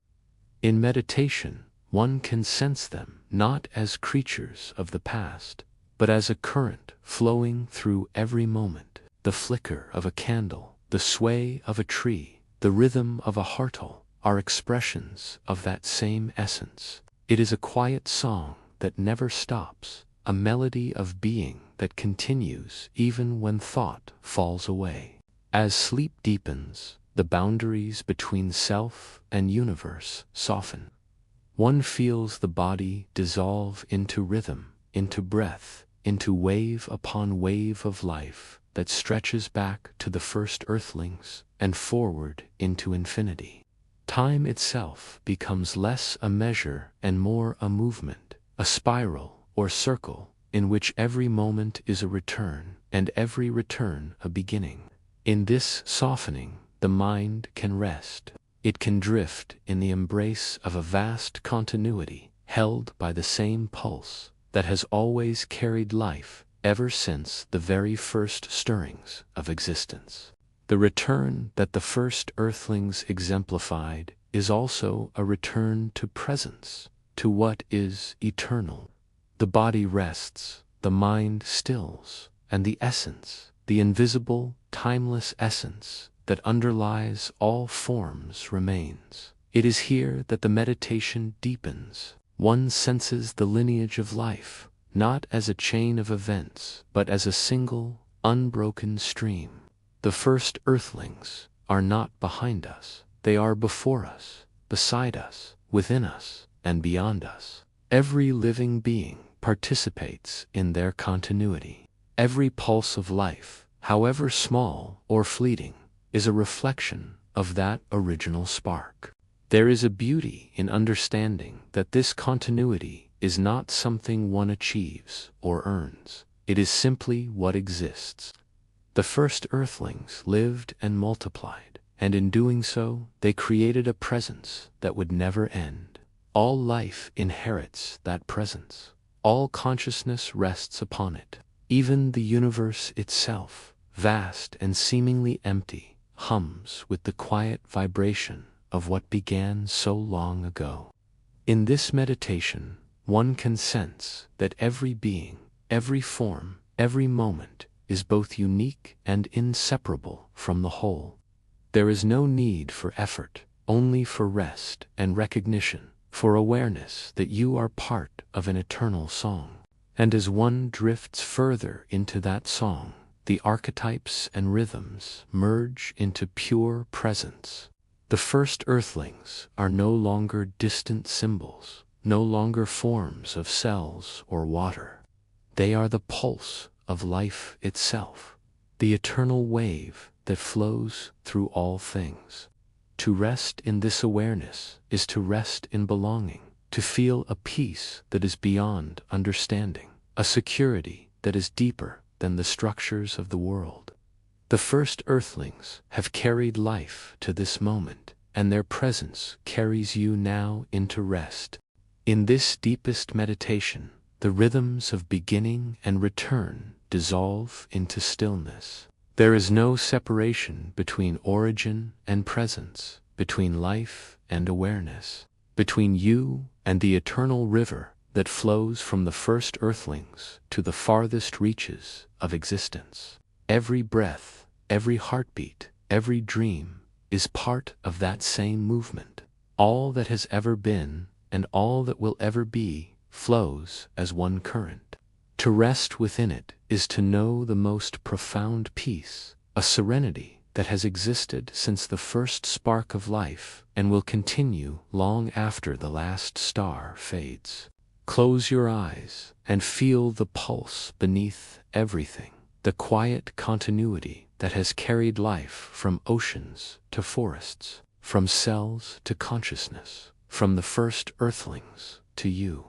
In meditation, one can sense them not as creatures of the past, but as a current flowing through every moment, the flicker of a candle, the sway of a tree, the rhythm of a heartle are expressions of that same essence. It is a quiet song that never stops, a melody of being that continues even when thought falls away. As sleep deepens, the boundaries between self and universe soften. One feels the body dissolve into rhythm, into breath, into wave upon wave of life that stretches back to the first earthlings and forward into infinity. Time itself becomes less a measure and more a movement, a spiral or circle in which every moment is a return and every return a beginning. In this softening, the mind can rest. It can drift in the embrace of a vast continuity held by the same pulse that has always carried life ever since the very first stirrings of existence. The return that the first earthlings exemplified is also a return to presence, to what is eternal. The body rests, the mind stills, and the essence, the invisible, timeless essence that underlies all forms remains. It is here that the meditation deepens. One senses the lineage of life, not as a chain of events, but as a single, unbroken stream. The first earthlings are not behind us. They are before us, beside us, within us, and beyond us. Every living being participates in their continuity. Every pulse of life, however small or fleeting, is a reflection of that original spark. There is a beauty in understanding that this continuity is not something one achieves or earns. It is simply what exists. The first earthlings lived and multiplied, and in doing so, they created a presence that would never end. All life inherits that presence. All consciousness rests upon it. Even the universe itself, vast and seemingly empty, hums with the quiet vibration of what began so long ago. In this meditation, one can sense that every being, every form, every moment is both unique and inseparable from the whole. There is no need for effort, only for rest and recognition, for awareness that you are part of an eternal song. And as one drifts further into that song, the archetypes and rhythms merge into pure presence. The first earthlings are no longer distant symbols, no longer forms of cells or water. They are the pulse of life itself, the eternal wave that flows through all things. To rest in this awareness is to rest in belonging, to feel a peace that is beyond understanding, a security that is deeper than the structures of the world. The first earthlings have carried life to this moment, and their presence carries you now into rest. In this deepest meditation, the rhythms of beginning and return dissolve into stillness. There is no separation between origin and presence, between life and awareness, between you and the eternal river that flows from the first earthlings to the farthest reaches of existence. Every breath, every heartbeat, every dream is part of that same movement. All that has ever been and all that will ever be flows as one current. To rest within it is to know the most profound peace, a serenity that has existed since the first spark of life and will continue long after the last star fades. Close your eyes and feel the pulse beneath everything, the quiet continuity that has carried life from oceans to forests, from cells to consciousness, from the first earthlings to you.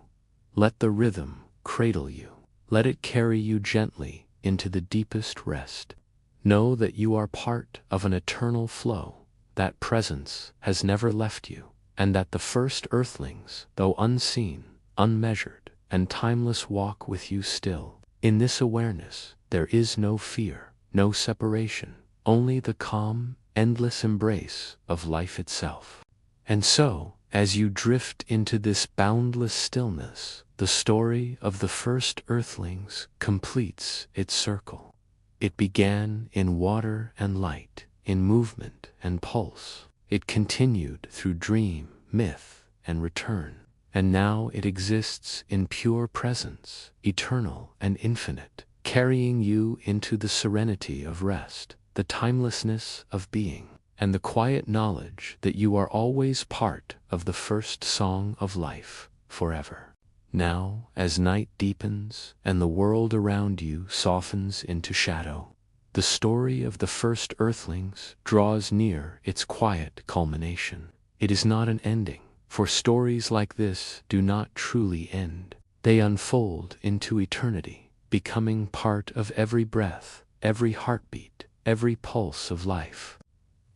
Let the rhythm cradle you. Let it carry you gently into the deepest rest. Know that you are part of an eternal flow, that presence has never left you, and that the first earthlings, though unseen, unmeasured, and timeless walk with you still. In this awareness, there is no fear, no separation, only the calm, endless embrace of life itself. And so, as you drift into this boundless stillness, the story of the first Earthlings completes its circle. It began in water and light, in movement and pulse. It continued through dream, myth, and return. And now it exists in pure presence, eternal and infinite, carrying you into the serenity of rest, the timelessness of being, and the quiet knowledge that you are always part of the first song of life, forever. Now, as night deepens and the world around you softens into shadow, the story of the first Earthlings draws near its quiet culmination. It is not an ending, for stories like this do not truly end. They unfold into eternity, becoming part of every breath, every heartbeat, every pulse of life.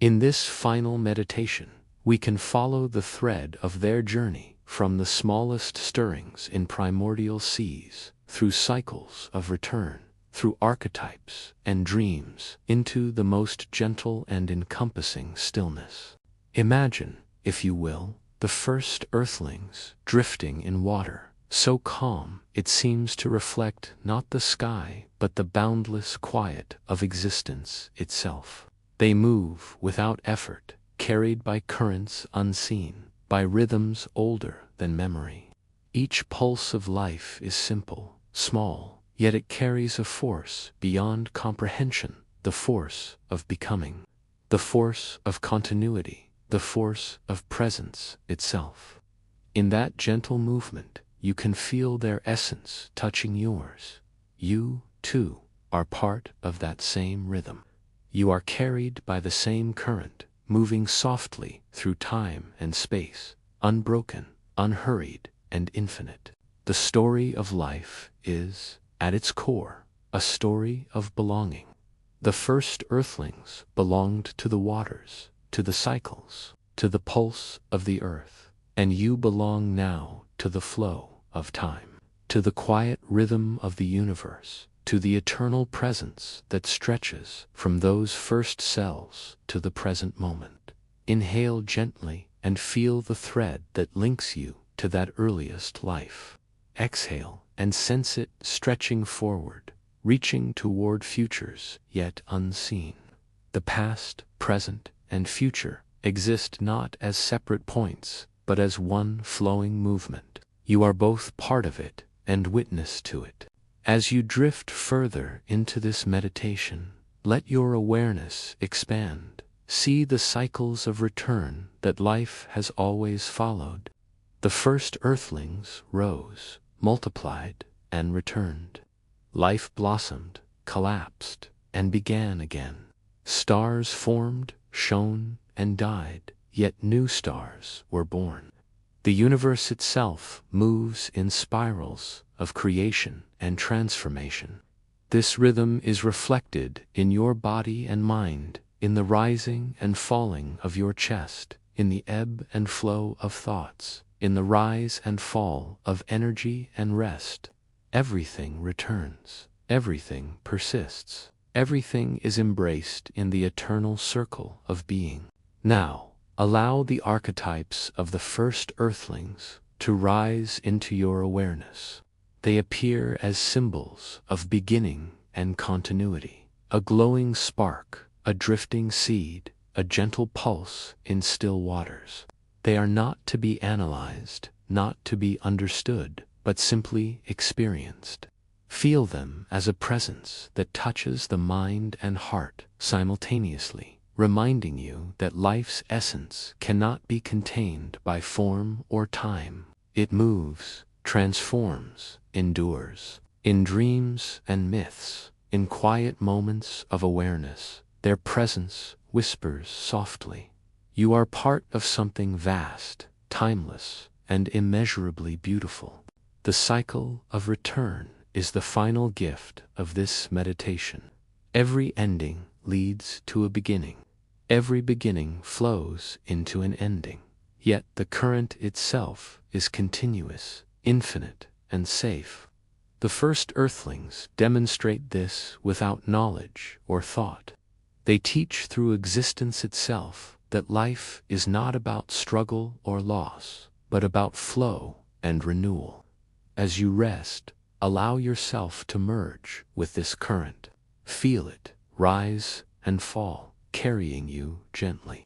In this final meditation, we can follow the thread of their journey from the smallest stirrings in primordial seas, through cycles of return, through archetypes and dreams, into the most gentle and encompassing stillness. Imagine, if you will, the first Earthlings drifting in water, so calm it seems to reflect not the sky but the boundless quiet of existence itself. They move without effort, carried by currents unseen, by rhythms older than memory. Each pulse of life is simple, small, yet it carries a force beyond comprehension, the force of becoming, the force of continuity, the force of presence itself. In that gentle movement, you can feel their essence touching yours. You, too, are part of that same rhythm. You are carried by the same current, moving softly through time and space, unbroken, unhurried, and infinite. The story of life is, at its core, a story of belonging. The first Earthlings belonged to the waters, to the cycles, to the pulse of the earth, and you belong now to the flow of time, to the quiet rhythm of the universe, to the eternal presence that stretches from those first cells to the present moment. Inhale gently and feel the thread that links you to that earliest life. Exhale and sense it stretching forward, reaching toward futures yet unseen. The past, present, and future exist not as separate points, but as one flowing movement. You are both part of it and witness to it. As you drift further into this meditation, let your awareness expand. See the cycles of return that life has always followed. The first Earthlings rose, multiplied, and returned. Life blossomed, collapsed, and began again. Stars formed, shone, and died, yet new stars were born. The universe itself moves in spirals of creation and transformation. This rhythm is reflected in your body and mind, in the rising and falling of your chest, in the ebb and flow of thoughts, in the rise and fall of energy and rest. Everything returns, everything persists, everything is embraced in the eternal circle of being. Now, allow the archetypes of the first Earthlings to rise into your awareness. They appear as symbols of beginning and continuity, a glowing spark, a drifting seed, a gentle pulse in still waters. They are not to be analyzed, not to be understood, but simply experienced. Feel them as a presence that touches the mind and heart simultaneously, reminding you that life's essence cannot be contained by form or time. It moves, transforms, endures. In dreams and myths, in quiet moments of awareness, their presence whispers softly. You are part of something vast, timeless, and immeasurably beautiful. The cycle of return is the final gift of this meditation. Every ending leads to a beginning. Every beginning flows into an ending. Yet the current itself is continuous, infinite, and safe. The first Earthlings demonstrate this without knowledge or thought. They teach through existence itself that life is not about struggle or loss, but about flow and renewal. As you rest, allow yourself to merge with this current. Feel it rise and fall, carrying you gently.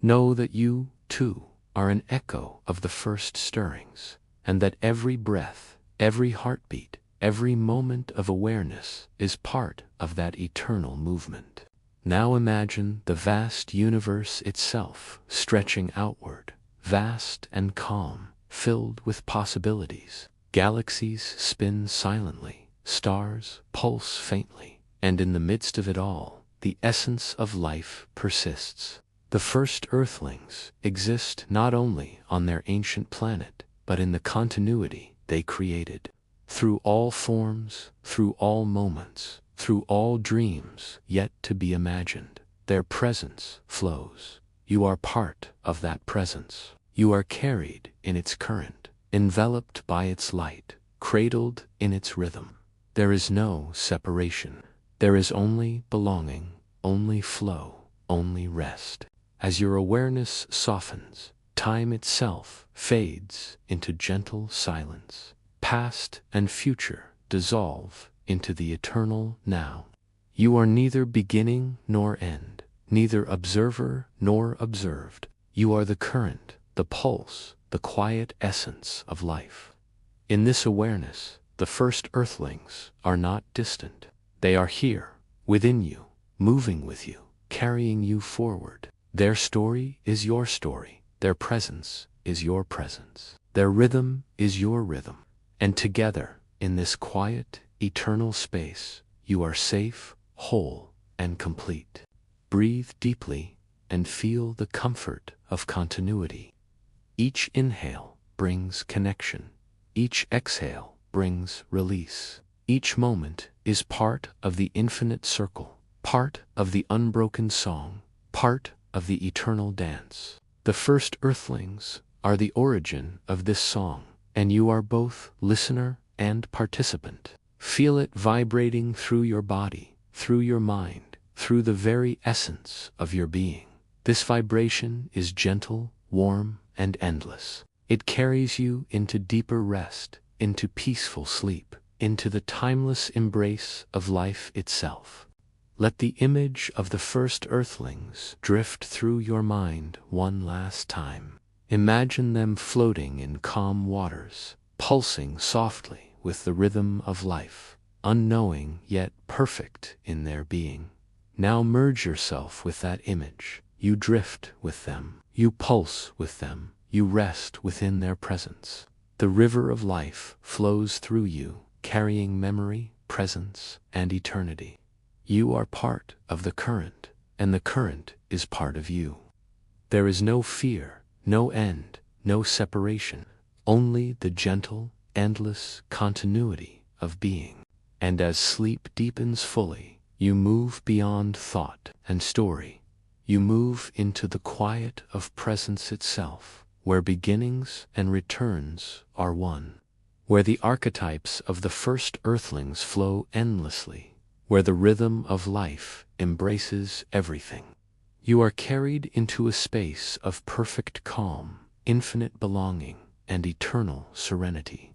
Know that you, too, are an echo of the first stirrings, and that every breath, every heartbeat, every moment of awareness is part of that eternal movement. Now imagine the vast universe itself stretching outward, vast and calm, filled with possibilities. Galaxies spin silently, stars pulse faintly, and in the midst of it all, the essence of life persists. The first Earthlings exist not only on their ancient planet, but in the continuity they created. Through all forms, through all moments, through all dreams yet to be imagined, their presence flows. You are part of that presence. You are carried in its current, enveloped by its light, cradled in its rhythm. There is no separation. There is only belonging, only flow, only rest. As your awareness softens, time itself fades into gentle silence. Past and future dissolve into the eternal now. You are neither beginning nor end, neither observer nor observed. You are the current, the pulse, the quiet essence of life. In this awareness, the first Earthlings are not distant. They are here, within you, moving with you, carrying you forward. Their story is your story. Their presence is your presence. Their rhythm is your rhythm. And together, in this quiet, eternal space, you are safe, whole, and complete. Breathe deeply and feel the comfort of continuity. Each inhale brings connection. Each exhale brings release. Each moment is part of the infinite circle, part of the unbroken song, part of the eternal dance. The first Earthlings are the origin of this song, and you are both listener and participant. Feel it vibrating through your body, through your mind, through the very essence of your being. This vibration is gentle, warm, and endless. It carries you into deeper rest, into peaceful sleep, into the timeless embrace of life itself. Let the image of the first Earthlings drift through your mind one last time. Imagine them floating in calm waters, pulsing softly with the rhythm of life, unknowing yet perfect in their being. Now merge yourself with that image. You drift with them, you pulse with them, you rest within their presence. The river of life flows through you, carrying memory, presence, and eternity. You are part of the current, and the current is part of you. There is no fear, no end, no separation, only the gentle, endless continuity of being. And as sleep deepens fully, you move beyond thought and story. You move into the quiet of presence itself, where beginnings and returns are one, where the archetypes of the first Earthlings flow endlessly, where the rhythm of life embraces everything. You are carried into a space of perfect calm, infinite belonging, and eternal serenity.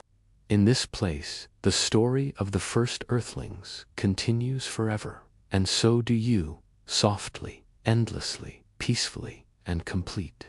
In this place, the story of the first Earthlings continues forever, and so do you, softly, endlessly, peacefully, and complete.